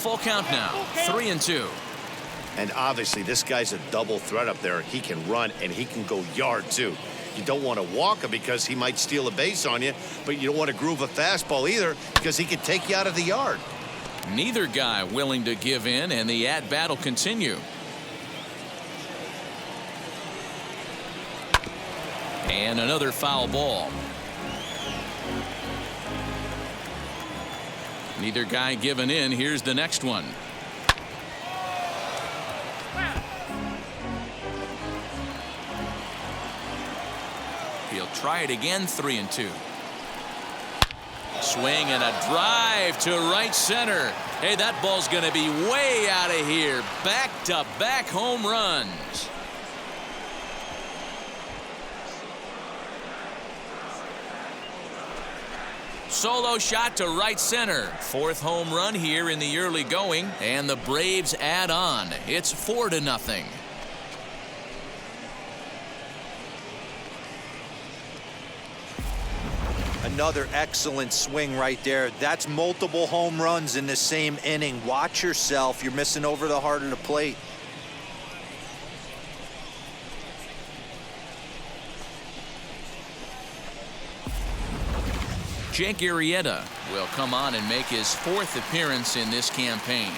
Full count now, 3-2. And obviously, this guy's a double threat up there. He can run, and he can go yard, too. You don't want to walk him because he might steal a base on you, but you don't want to groove a fastball either because he could take you out of the yard. Neither guy willing to give in, and the at-bat will continue. And another foul ball. Neither guy giving in. Here's the next one. He'll try it again. 3-2. Swing and a drive to right center. Hey, that ball's going to be way out of here. Back-to-back home runs. Solo shot to right center. 4th home run here in the early going, and the Braves add on. It's 4-0. Another excellent swing right there. That's multiple home runs in the same inning. Watch yourself. You're missing over the heart of the plate. Jake Arrieta will come on and make his 4th appearance in this campaign.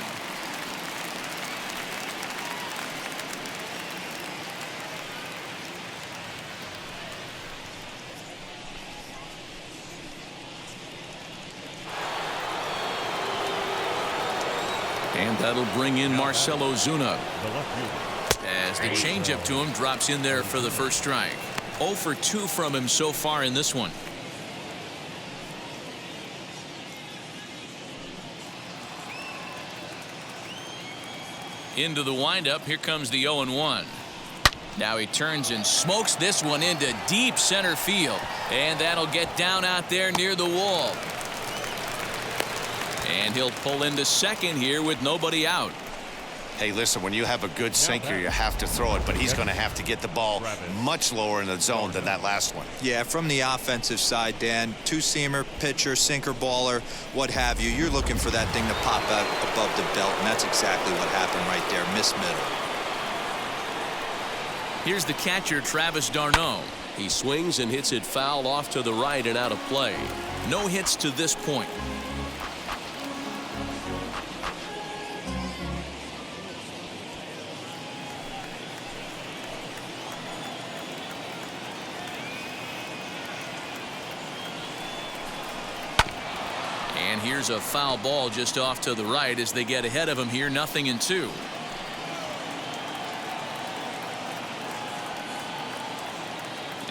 And that'll bring in Marcell Ozuna as the changeup to him drops in there for the first strike. 0 for 2 from him so far in this one. Into the windup. Here comes the 0-1. Now he turns and smokes this one into deep center field, and that'll get down out there near the wall. And he'll pull into second here with nobody out. Hey, listen, when you have a good sinker, you have to throw it, but he's going to have to get the ball much lower in the zone than that last one. Yeah, from the offensive side, Dan, 2-seamer, pitcher, sinker, baller, what have you. You're looking for that thing to pop out above the belt, and that's exactly what happened right there. Miss middle. Here's the catcher, Travis d'Arnaud. He swings and hits it foul off to the right and out of play. No hits to this point. And here's a foul ball just off to the right as they get ahead of him here. 0-2.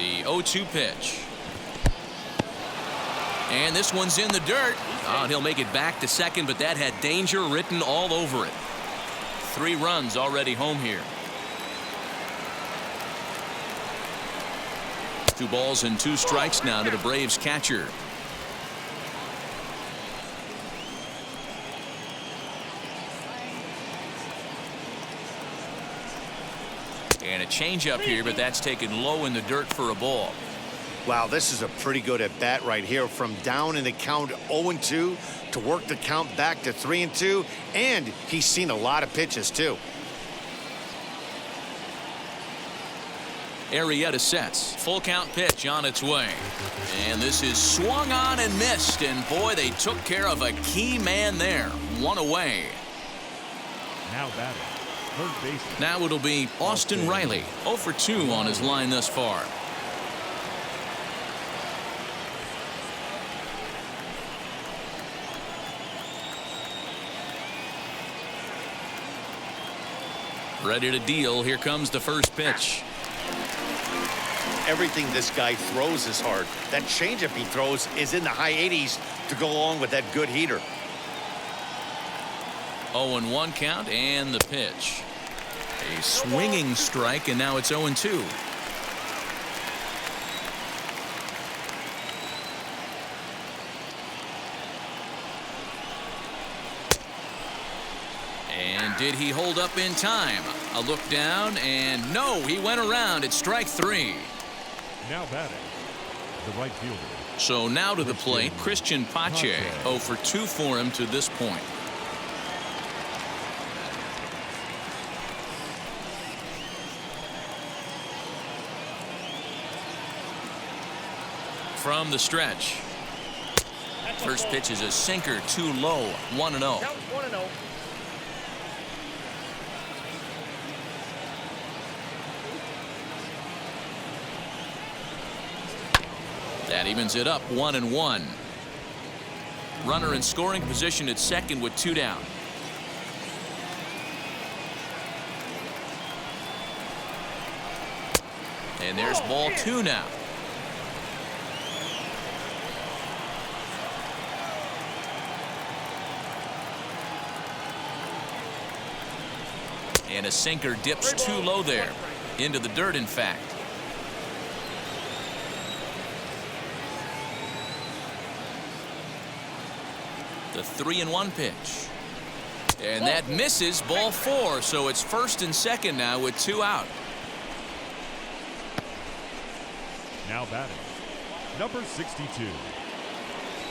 The 0-2 pitch. And this one's in the dirt. Oh, and he'll make it back to second, but that had danger written all over it. 3 runs already home here. 2 balls and 2 strikes now to the Braves catcher. And a changeup here, but that's taken low in the dirt for a ball. Wow, this is a pretty good at bat right here. From down in the count 0-2 to work the count back to 3-2, and he's seen a lot of pitches too. Arrieta sets. Full count pitch on its way. And this is swung on and missed. And boy, they took care of a key man there. 1 away. Now batting, third baseman. Now it'll be Austin Riley. 0 for 2 on his line thus far. Ready to deal. Here comes the first pitch. Everything this guy throws is hard. That changeup he throws is in the high 80s to go along with that good heater. 0-1 count and the pitch. A swinging strike, and now it's 0-2. And did he hold up in time? A look down, and no, he went around. It's strike 3. Now batting, the right fielder. So now to the plate, Christian Pache. 0 for 2 for him to this point. From the stretch. First pitch is a sinker, too low. 1-0. Count 1-0. That evens it up 1-1. Runner in scoring position at second with 2 down. And there's ball 2 now. And a sinker dips too low there. Into the dirt, in fact. The 3-1 pitch. And that misses, ball 4. So it's first and second now with 2 out. Now batting, number 62.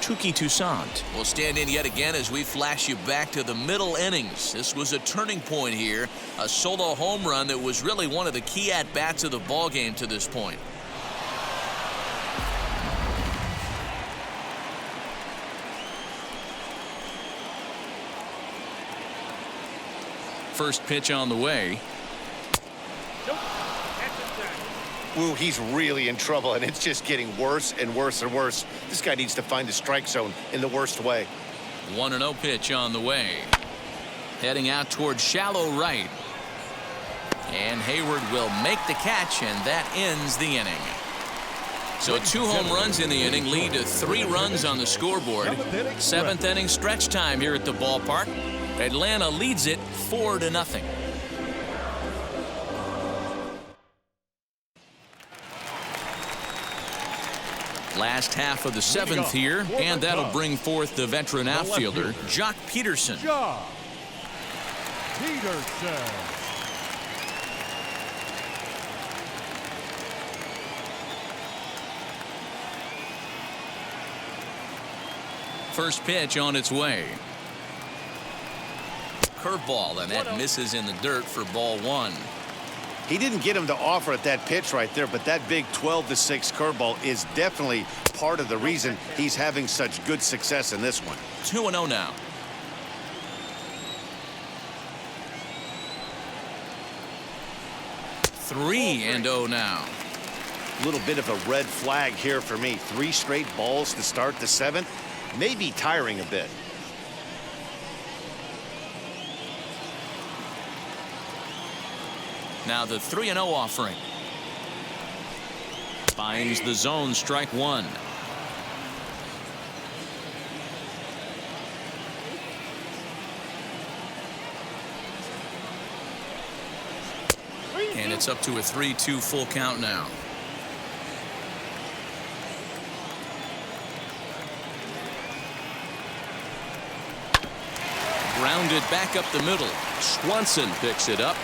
Touki Toussaint will stand in yet again as we flash you back to the middle innings. This was a turning point here. A solo home run that was really one of the key at-bats of the ball game to this point. First pitch on the way. Nope. That's inside. Ooh, he's really in trouble, and it's just getting worse and worse and worse. This guy needs to find the strike zone in the worst way. 1-0 pitch on the way. Heading out towards shallow right. And Hayward will make the catch, and that ends the inning. So 2 home runs in the inning lead to 3 runs on the scoreboard. 7th inning stretch time here at the ballpark. Atlanta leads it 4-0. Last half of the 7th here, and that'll bring forth the veteran outfielder, Jock Peterson. Jock Peterson. First pitch on its way. Curveball, and that misses in the dirt for ball 1. He didn't get him to offer at that pitch right there, but that big 12-6 curveball is definitely part of the reason he's having such good success in this one. 2-0 now. Three and 0 now. A little bit of a red flag here for me. 3 straight balls to start the 7th. Maybe tiring a bit. Now the 3-0 offering. Finds the zone, strike one. And it's up to a 3-2 full count now. Grounded back up the middle. Swanson picks it up.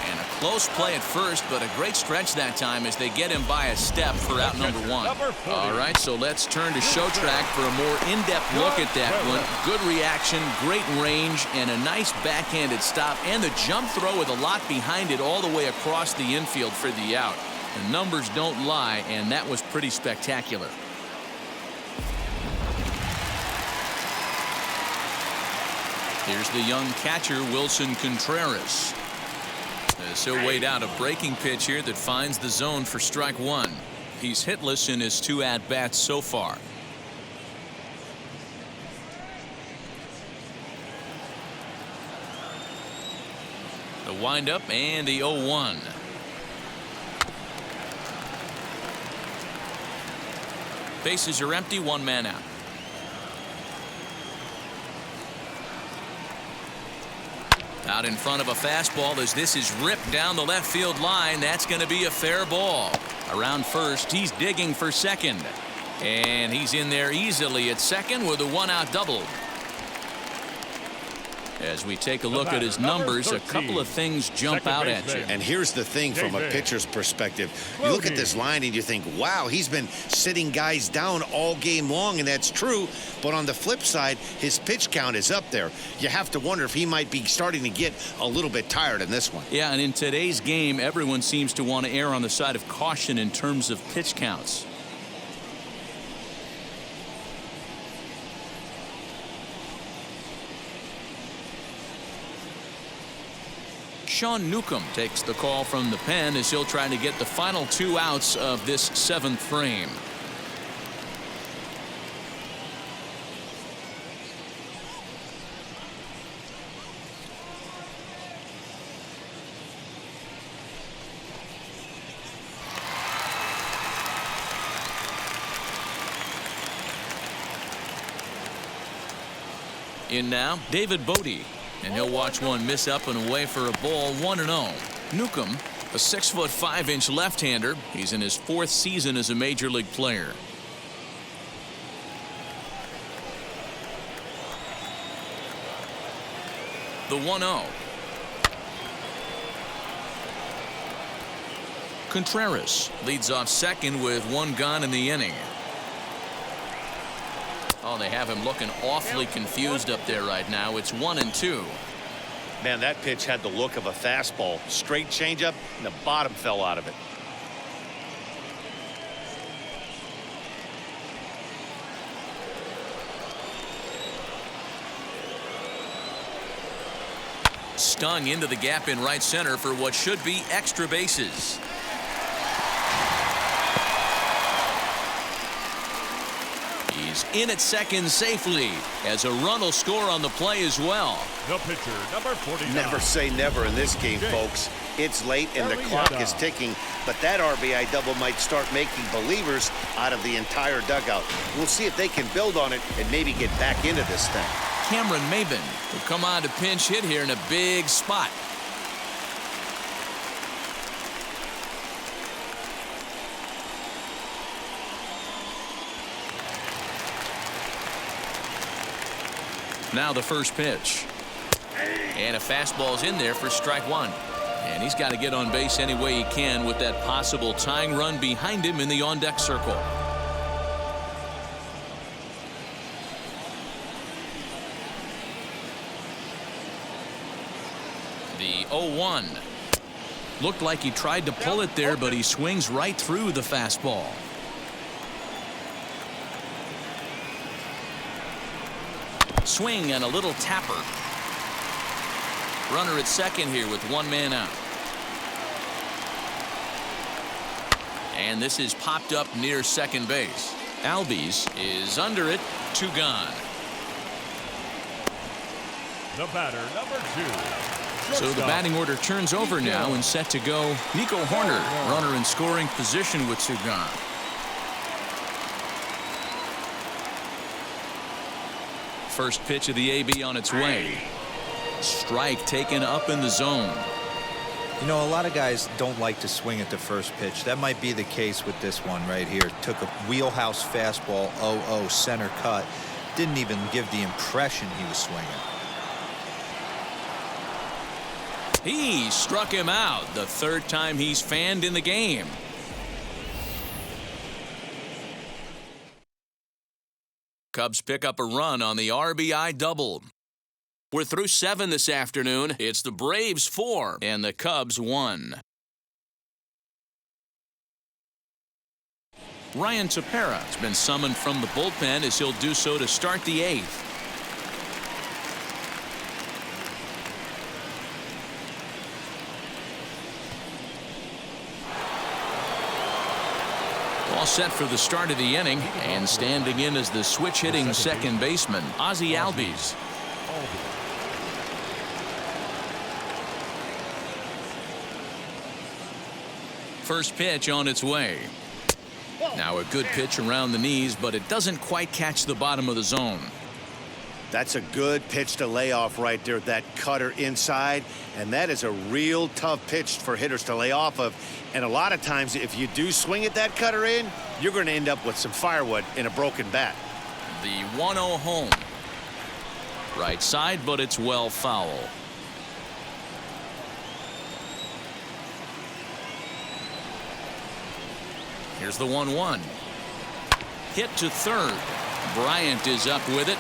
And a close play at first, but a great stretch that time as they get him by a step for out number one. All right, so let's turn to Show Track for a more in-depth look at that one. Good reaction, great range, and a nice backhanded stop. And the jump throw with a lot behind it all the way across the infield for the out. The numbers don't lie, and that was pretty spectacular. Here's the young catcher, Wilson Contreras. As he'll wait out a breaking pitch here that finds the zone for strike one. He's hitless in his 2 at-bats so far. The windup and the 0-1. Bases are empty, 1 man out. Out in front of a fastball as this is ripped down the left field line. That's going to be a fair ball. Around first, he's digging for second. And he's in there easily at second with a 1-out double. As we take a look at his numbers, a couple of things jump out at you. And here's the thing from a pitcher's perspective. You look at this line and you think, wow, he's been sitting guys down all game long, and that's true. But on the flip side, his pitch count is up there. You have to wonder if he might be starting to get a little bit tired in this one. Yeah, and in today's game, everyone seems to want to err on the side of caution in terms of pitch counts. Sean Newcomb takes the call from the pen as he'll try to get the final 2 outs of this 7th frame. In now, David Bodie. And he'll watch one miss up and away for a ball, 1-0. Newcomb, a 6'5" left-hander. He's in his 4th season as a major league player. The 1-0. Contreras leads off second with 1 gone in the inning. Oh, they have him looking awfully confused up there right now. It's 1-2. Man, that pitch had the look of a fastball. Straight changeup, and the bottom fell out of it. Stung into the gap in right center for what should be extra bases. He's in at second safely as a run will score on the play as well. The pitcher, number 49. Never say never in this game, folks. It's late and the clock is ticking, but that RBI double might start making believers out of the entire dugout. We'll see if they can build on it and maybe get back into this thing. Cameron Maybin will come on to pinch hit here in a big spot. Now the first pitch. And a fastball's in there for strike one. And he's got to get on base any way he can with that possible tying run behind him in the on-deck circle. The 0-1. Looked like he tried to pull it there, but he swings right through the fastball. Swing and a little tapper. Runner at second here with 1 man out. And this is popped up near second base. Albies is under it, 2 gone. The batter, number 2. So the batting order turns over now and set to go Nico Hoerner, runner in scoring position with 2 gone. First pitch of the AB on its way. Strike taken up in the zone. You know, a lot of guys don't like to swing at the first pitch. That might be the case with this one right here. Took a wheelhouse fastball, 0-0 center cut. Didn't even give the impression he was swinging. He struck him out, the third time he's fanned in the game. Cubs pick up a run on the RBI double. We're through 7 this afternoon. It's the Braves 4 and the Cubs 1. Ryan Tepera has been summoned from the bullpen as he'll do so to start the 8th. All set for the start of the inning, and standing in as the switch-hitting second baseman, Ozzie Albies. First pitch on its way. Now a good pitch around the knees, but it doesn't quite catch the bottom of the zone. That's a good pitch to lay off right there, that cutter inside, and that is a real tough pitch for hitters to lay off of. And a lot of times, if you do swing at that cutter in, you're going to end up with some firewood in a broken bat. The 1-0 home. Right side, but it's well foul. Here's the 1-1. Hit to third. Bryant is up with it.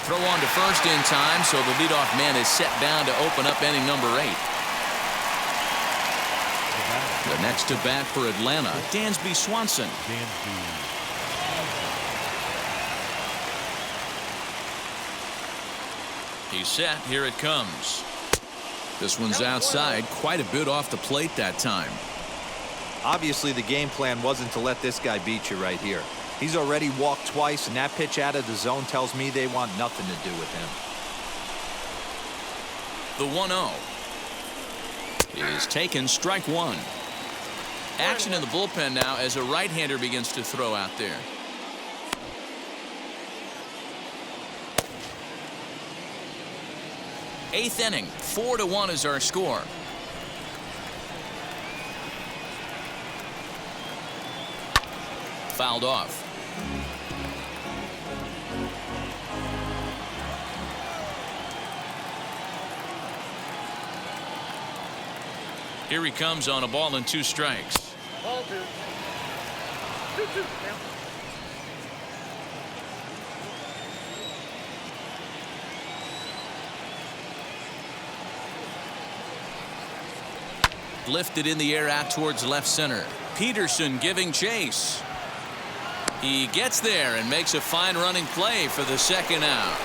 Throw on to first in time, so the leadoff man is set down to open up inning number 8. The next to bat for Atlanta, Dansby Swanson. He's set. Here it comes. This one's outside, quite a bit off the plate that time. Obviously, the game plan wasn't to let this guy beat you right here. He's already walked twice, and that pitch out of the zone tells me they want nothing to do with him. The 1-0 is taken, strike one. Action in the bullpen now as a right-hander begins to throw out there. Eighth inning, 4-1 is our score. Fouled off. Here he comes on a ball and 2 strikes. Ball 2. 2-2 now. Lifted in the air out towards left center. Peterson giving chase. He gets there and makes a fine running play for the second out.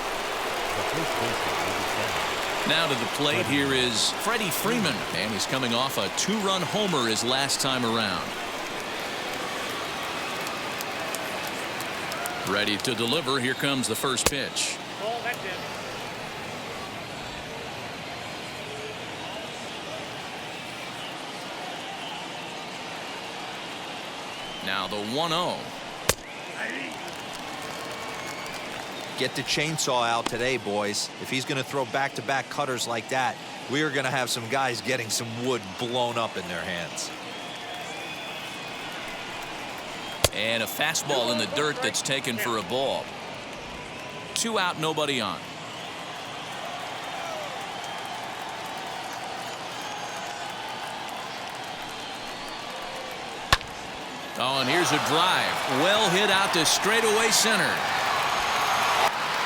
Now to the plate, here is Freddie Freeman, and he's coming off a 2-run homer his last time around. Ready to deliver. Here comes the first pitch. Ball, that's it. Now the 1-0. Get the chainsaw out today, boys. If he's going to throw back-to-back cutters like that, we are going to have some guys getting some wood blown up in their hands. And a fastball in the dirt that's taken for a ball. 2 out, nobody on. Oh, and here's a drive. Well hit out to straightaway center.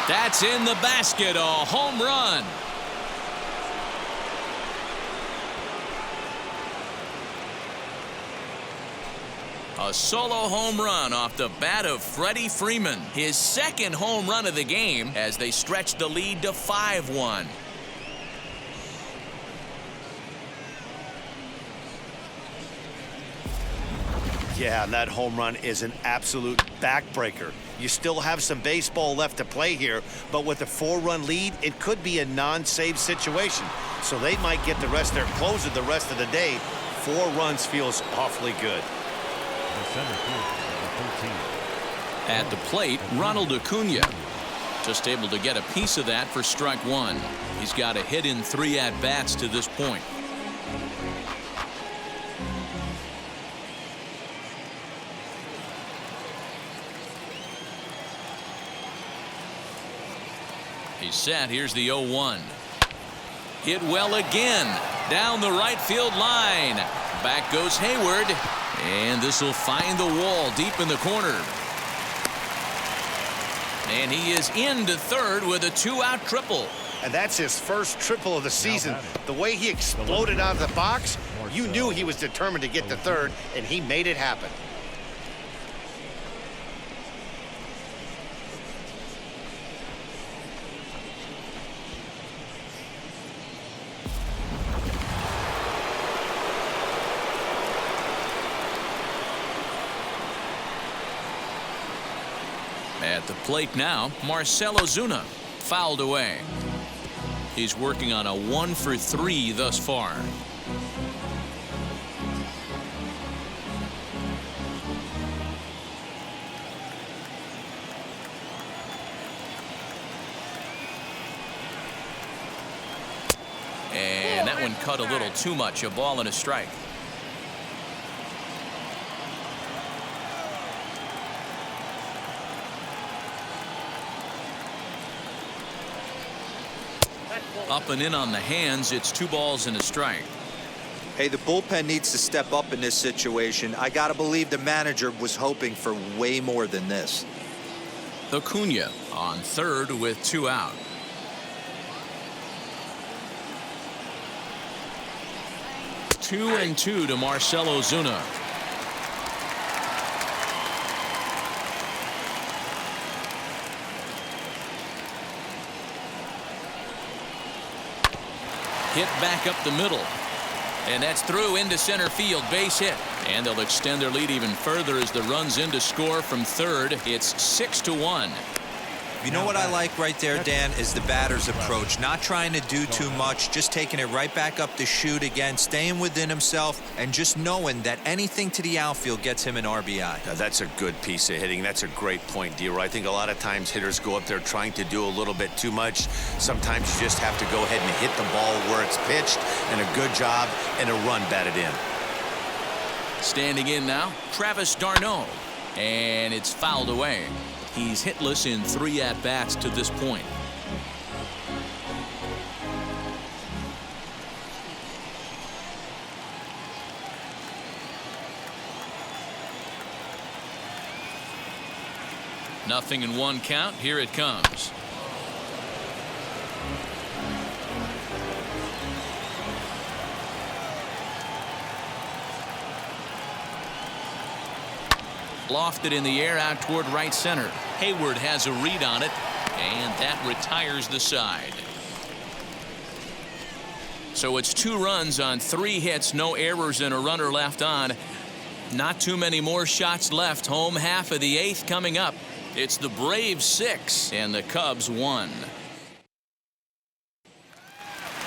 That's in the basket. A home run. A solo home run off the bat of Freddie Freeman. His second home run of the game as they stretch the lead to 5-1. Yeah, and that home run is an absolute backbreaker. You still have some baseball left to play here, but with a 4-run lead, it could be a non-save situation. So they might get the rest their closer the rest of the day. 4 runs feels awfully good. The center field, number 13. At the plate, Ronald Acuna. Just able to get a piece of that for strike one. He's got a hit in 3 at-bats to this point. He's set. Here's the 0-1. Hit well again. Down the right field line. Back goes Hayward. And this will find the wall deep in the corner. And he is into third with a 2-out triple. And that's his first triple of the season. The way he exploded out of the box, you knew he was determined to get to third, and he made it happen. At the plate now, Marcell Ozuna, fouled away. He's working on a 1-for-3 thus far. And that one cut a little too much. A ball and a strike. Up and in on the hands. It's 2 balls and a strike. Hey, the bullpen needs to step up in this situation. I got to believe the manager was hoping for way more than this. Acuna on third with 2 out. Two and 2 to Marcell Ozuna. Hit back up the middle. And that's through into center field. Base hit. And they'll extend their lead even further as the runs in to score from third. It's 6-1. You know what I like right there, Dan, is the batter's approach. Not trying to do too much, just taking it right back up the chute again, staying within himself, and just knowing that anything to the outfield gets him an RBI. Now, that's a good piece of hitting. That's a great point, D-Roy. I think a lot of times hitters go up there trying to do a little bit too much. Sometimes you just have to go ahead and hit the ball where it's pitched, and a good job, and a run batted in. Standing in now, Travis d'Arnaud. And it's fouled away. He's hitless in 3 at-bats to this point. Nothing in 1 count. Here it comes. Lofted in the air out toward right center. Hayward has a read on it, and that retires the side. So it's 2 runs on 3 hits, no errors, and a runner left on. Not too many more shots left. Home half of the 8th coming up. It's the Braves 6 and the Cubs 1.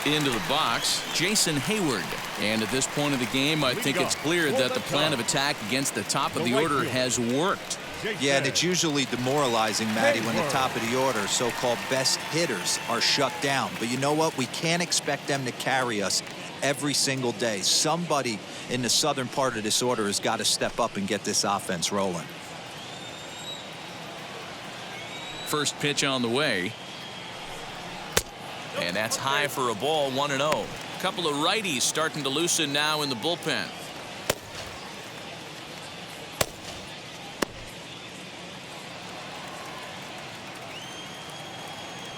Into the box, Jason Hayward. And at this point of the game, I think it's clear that the plan of attack against the top of the order has worked. Yeah, and it's usually demoralizing, Matty, when the top of the order, so-called best hitters, are shut down. But you know what? We can't expect them to carry us every single day. Somebody in the southern part of this order has got to step up and get this offense rolling. First pitch on the way. And that's high for a ball, 1-0. A couple of righties starting to loosen now in the bullpen.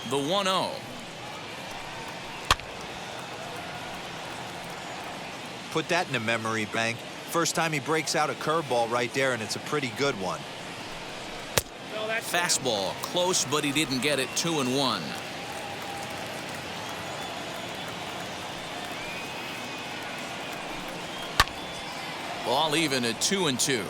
The 1-0. Put that in the memory bank. First time he breaks out a curveball right there, and it's a pretty good one. Fastball close, but he didn't get it. 2-1. Ball even at 2-2.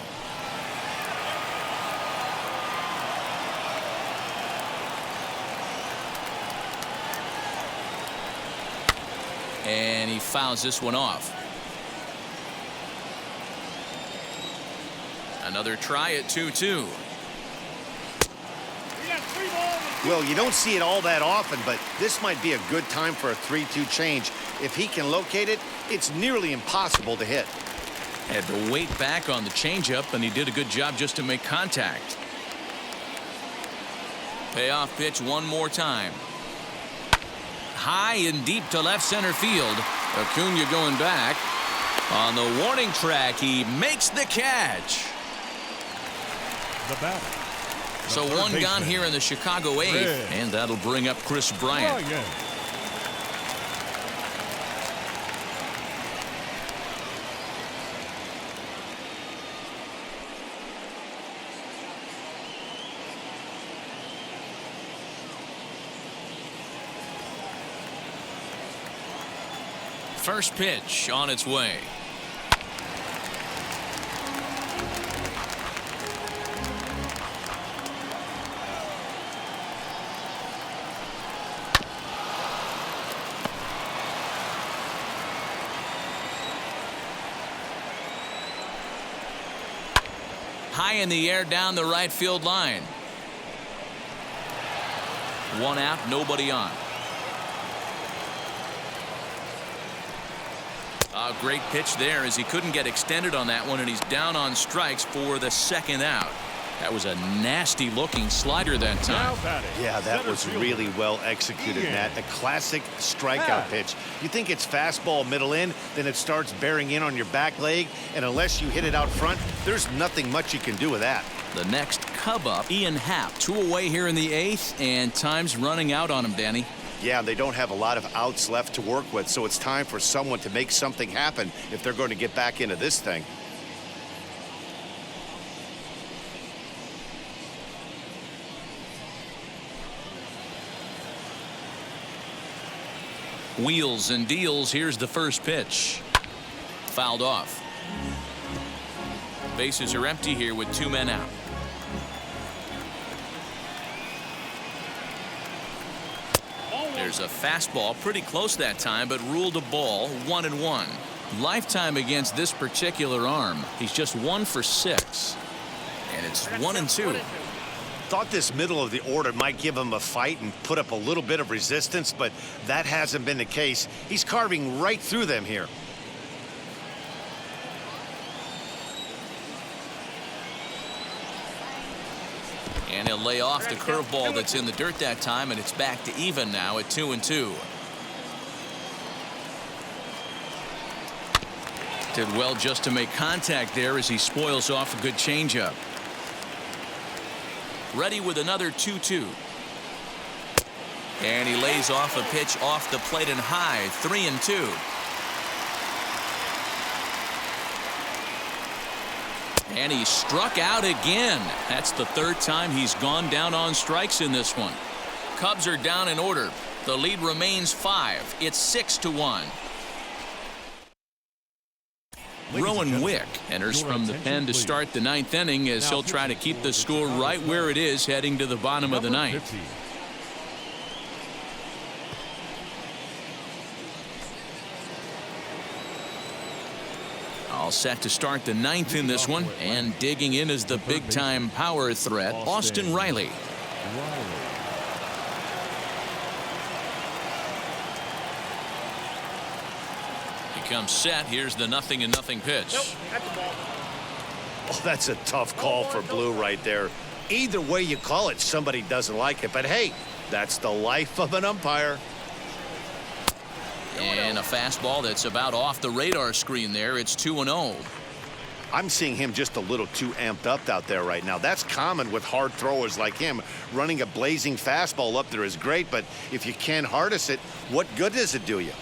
And he fouls this one off. Another try at 2-2. Well, you don't see it all that often, but this might be a good time for a 3-2 change. If he can locate it, it's nearly impossible to hit. Had to wait back on the changeup, and he did a good job just to make contact. Payoff pitch one more time. High and deep to left center field. Acuna going back. On the warning track, he makes the catch. The batter. So one gone here in the Chicago eighth, and that'll bring up Chris Bryant. First pitch on its way. High in the air down the right field line. One out, nobody on. A great pitch there as he couldn't get extended on that one, and he's down on strikes for the second out. That was a nasty looking slider that time. Yeah, that was really well executed, Matt. A classic strikeout pitch. You think it's fastball middle in, then it starts bearing in on your back leg, and unless you hit it out front, there's nothing much you can do with that. The next Cub up, Ian Happ. 2 away here in the eighth, and time's running out on him, Danny. Yeah, they don't have a lot of outs left to work with, so it's time for someone to make something happen if they're going to get back into this thing. Wheels and deals. Here's the first pitch. Fouled off. Bases are empty here with 2 men out. There's a fastball pretty close that time, but ruled a ball. 1-1. Lifetime against this particular arm, he's just 1 for 6. And it's 1-2. Thought this middle of the order might give him a fight and put up a little bit of resistance, but that hasn't been the case. He's carving right through them here. And he'll lay off the curveball that's in the dirt that time, and it's back to even now at 2-2. Did well just to make contact there as he spoils off a good changeup. Ready with another 2-2. And he lays off a pitch off the plate and high. 3-2. And he struck out again. That's the 3rd time he's gone down on strikes in this one. Cubs are down in order. The lead remains 5. It's 6-1. Rowan Wick enters from the pen to start the 9th inning as he'll try to keep the score right where it is heading to the bottom of the 9th. All set to start the 9th in this one, and digging in is the big-time power threat, Austin Riley. He comes set. Here's the 0-0 pitch. Oh, that's a tough call for Blue right there. Either way you call it, somebody doesn't like it. But hey, that's the life of an umpire. And a fastball that's about off the radar screen there. It's 2-0. I'm seeing him just a little too amped up out there right now. That's common with hard throwers like him. Running a blazing fastball up there is great, but if you can't harness it, what good does it do you?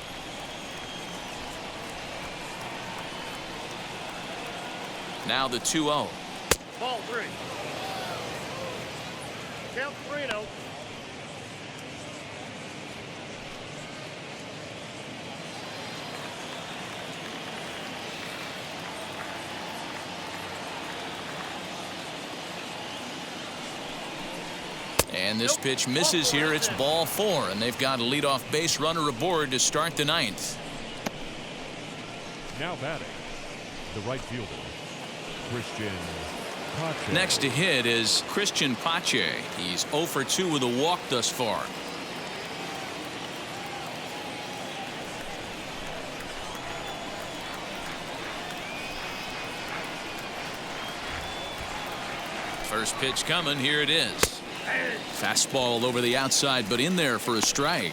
Now the 2-0. Ball 3. Count 3-0. And this pitch misses here. It's ball 4, and they've got a leadoff base runner aboard to start the 9th. Now batting, the right fielder, Christian Pache. Next to hit is Christian Pache. He's 0 for 2 with a walk thus far. First pitch coming. Here it is. Fastball over the outside, but in there for a strike.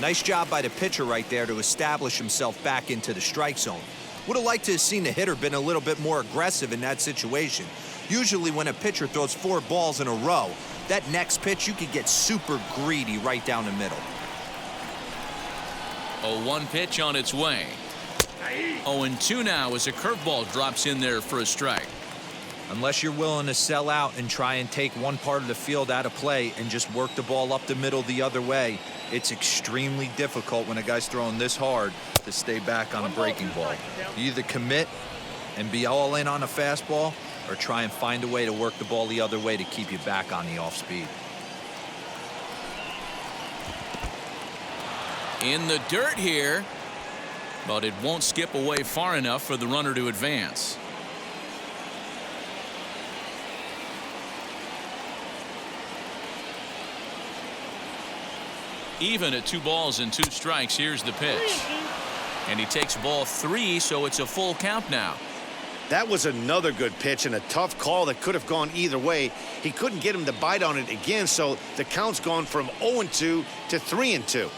Nice job by the pitcher right there to establish himself back into the strike zone. Would have liked to have seen the hitter been a little bit more aggressive in that situation. Usually when a pitcher throws 4 balls in a row, that next pitch you could get super greedy right down the middle. 0-1 pitch on its way. 0-2 now as a curveball drops in there for a strike. Unless you're willing to sell out and try and take one part of the field out of play and just work the ball up the middle the other way, it's extremely difficult when a guy's throwing this hard to stay back on a breaking ball. You either commit and be all in on a fastball or try and find a way to work the ball the other way to keep you back on the off speed. In the dirt here, but it won't skip away far enough for the runner to advance. Even at 2 balls and 2 strikes. Here's the pitch. And he takes ball 3, so it's a full count now. That was another good pitch and a tough call that could have gone either way. He couldn't get him to bite on it again, so the count's gone from 0-2 to 3-2.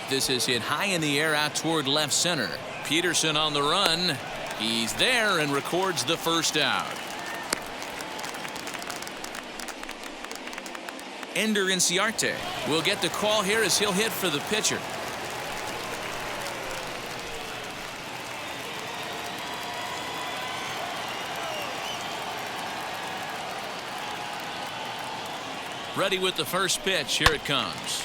This is hit high in the air out toward left center. Peterson on the run. He's there and records the first out. Ender Inciarte will get the call here as he'll hit for the pitcher. Ready with the first pitch. Here it comes.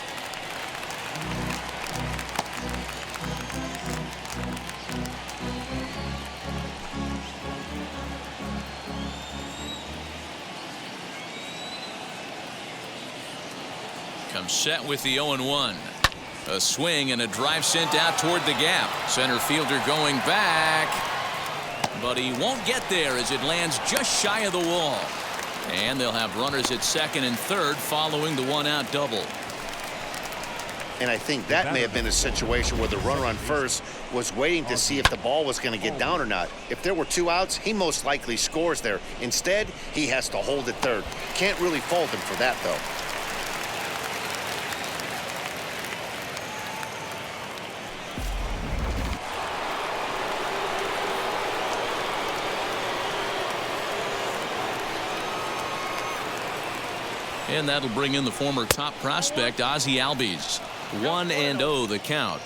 Comes set with the 0-1. A swing and a drive sent out toward the gap. Center fielder going back. But he won't get there as it lands just shy of the wall. And they'll have runners at second and third following the 1-out double. And I think that may have been a situation where the runner on first was waiting to see if the ball was going to get down or not. If there were 2 outs, he most likely scores there. Instead, he has to hold at third. Can't really fault him for that, though. And that'll bring in the former top prospect, Ozzie Albies. 1-0 the count.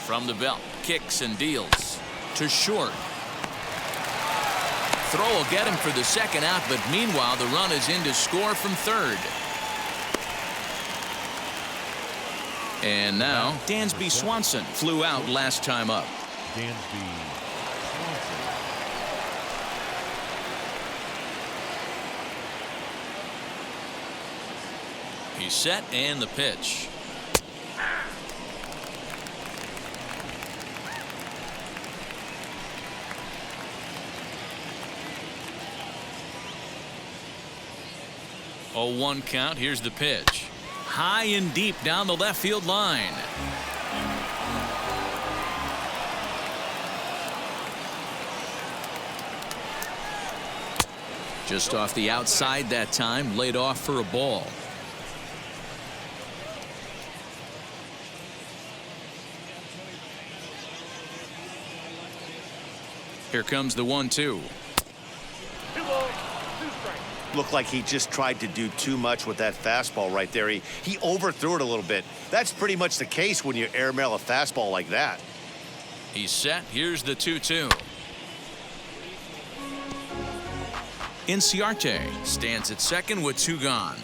From the belt, kicks and deals to short. Throw will get him for the second out, but meanwhile the run is in to score from third. And now Dansby Swanson flew out last time up. Dansby Swanson. He's set and the pitch. Oh, 1 count. Here's the pitch. High and deep down the left field line. Just off the outside that time, laid off for a ball. Here comes the 1-2. 2 balls, 2 strikes. Looked like he just tried to do too much with that fastball right there. He overthrew it a little bit. That's pretty much the case when you airmail a fastball like that. He's set. Here's the 2-2. Inciarte stands at second with 2 gone.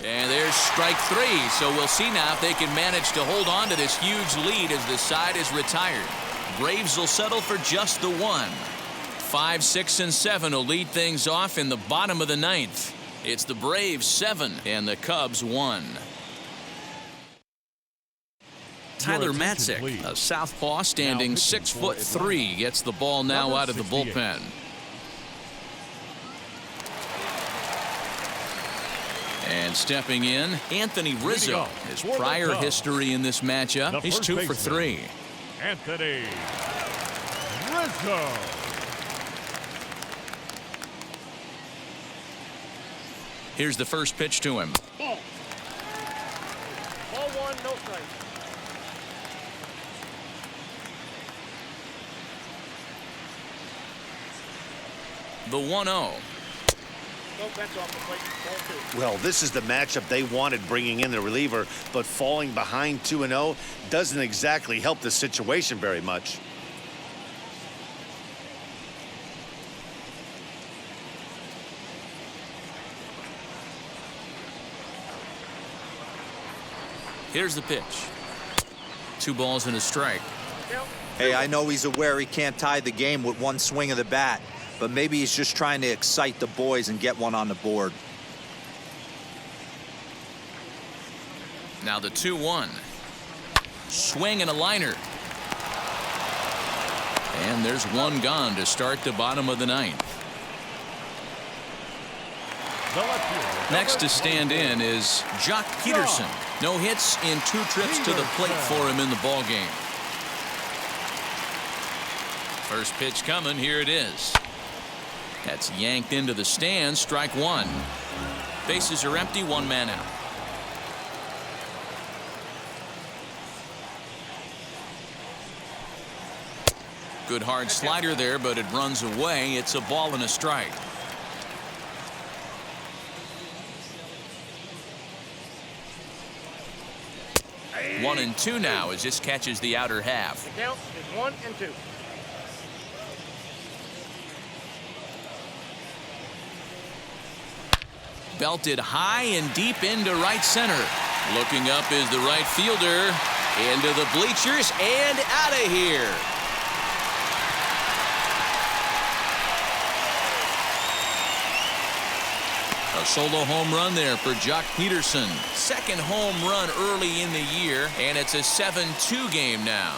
And there's strike three. So we'll see now if they can manage to hold on to this huge lead as the side is retired. Braves will settle for just the one. 5, 6, and 7 will lead things off in the bottom of the ninth. It's the Braves 7 and the Cubs 1. Tyler Matzek, a southpaw standing 6'3", gets the ball now out of the bullpen. And stepping in, Anthony Rizzo. His prior history in this matchup, he's 2 for 3. Anthony Rizzo. Here's the first pitch to him. Ball 1, no strike. The 1-0. No, that's off the plate. Ball 2. Well, this is the matchup they wanted, bringing in the reliever, but falling behind 2-0 doesn't exactly help the situation very much. Here's the pitch. 2 balls and a strike. Hey, I know he's aware he can't tie the game with one swing of the bat, but maybe he's just trying to excite the boys and get one on the board. Now the 2-1. Swing and a liner. And there's one gone to start the bottom of the ninth. Next to stand in is Jock Peterson. No hits in 2 trips to the plate for him in the ball game. First pitch coming. Here it is. That's yanked into the stands. Strike 1. Bases are empty. 1 man out. Good hard slider there, but it runs away. It's a ball and a strike. 1-2 now as this catches the outer half. The count is 1 and 2. Belted high and deep into right center. Looking up is the right fielder. Into the bleachers and out of here. A solo home run there for Jock Peterson. Second home run early in the year, and it's a 7-2 game now.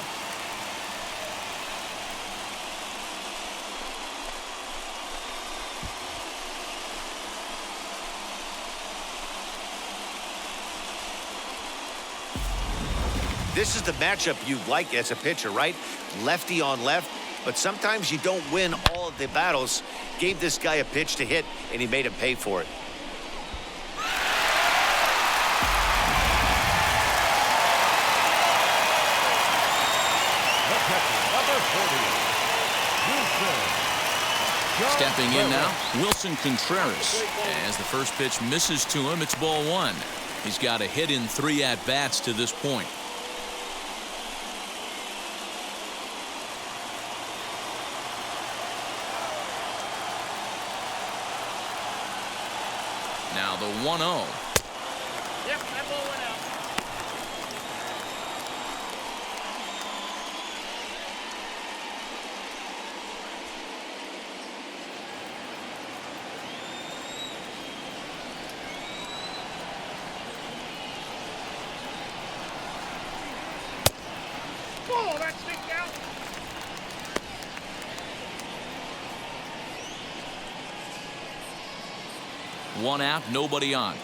This is the matchup you like as a pitcher, right? Lefty on left, but sometimes you don't win all of the battles. Gave this guy a pitch to hit, and he made him pay for it. Stepping in now, Wilson Contreras. As the first pitch misses to him, it's ball 1. He's got a hit in 3 at-bats to this point. Now the 1-0. Yep, that ball went out. Oh, that sneaked out. One out, nobody on.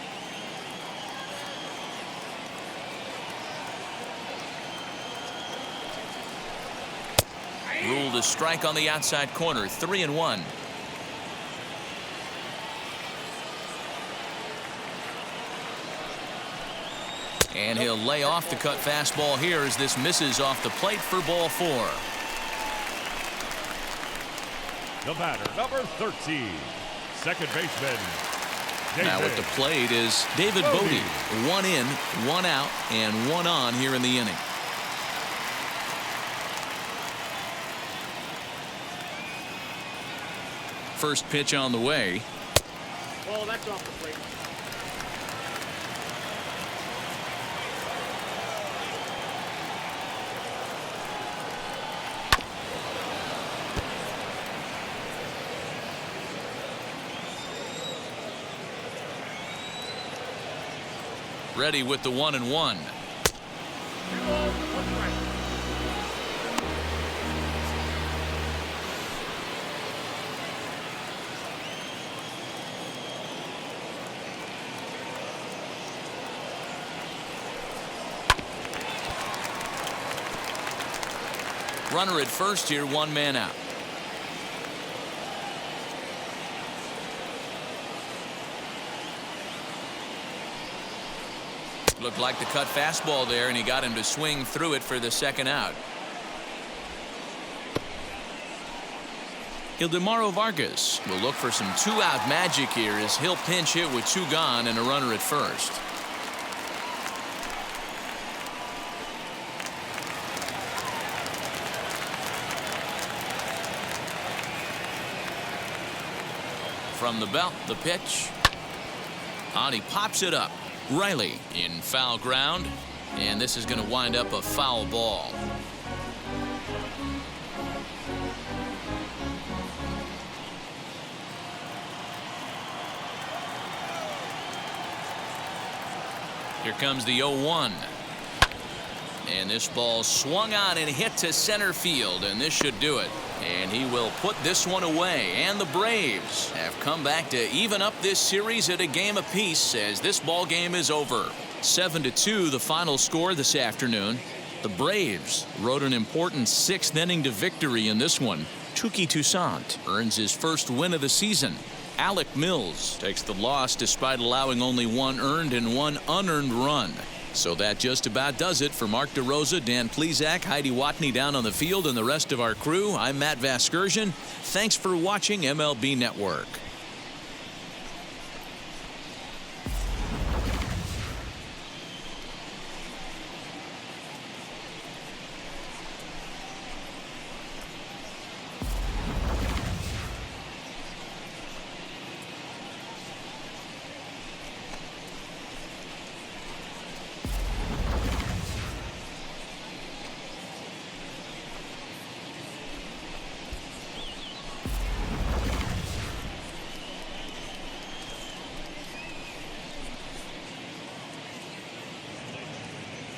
Ruled a strike on the outside corner. 3-1. And he'll lay off the cut fastball here as this misses off the plate for ball 4. The batter, number 13, second baseman. Now at the plate is David Bodie. 1 in, 1 out, and 1 on here in the inning. First pitch on the way. Oh, that's off the plate. Ready with the 1-1. 2 balls, 1 strike. Runner at first here, 1 man out. Looked like the cut fastball there, and he got him to swing through it for the 2nd out. Ildemaro Vargas will look for some 2-out magic here as he'll pinch hit with 2 gone and a runner at first. From the belt, the pitch. And he pops it up. Riley in foul ground, and this is going to wind up a foul ball. Here comes the 0-1. And this ball swung on and hit to center field, and this should do it. And he will put this one away. And the Braves have come back to even up this series at a game apiece as this ball game is over. 7-2 the final score this afternoon. The Braves rode an important 6th inning to victory in this one. Touki Toussaint earns his first win of the season. Alec Mills takes the loss despite allowing only 1 earned and 1 unearned run. So that just about does it for Mark DeRosa, Dan Plesac, Heidi Watney down on the field, and the rest of our crew. I'm Matt Vasgersian. Thanks for watching MLB Network.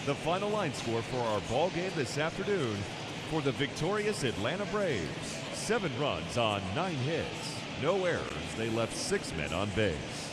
The final line score for our ball game this afternoon for the victorious Atlanta Braves. 7 runs on 9 hits. No errors. They left 6 men on base.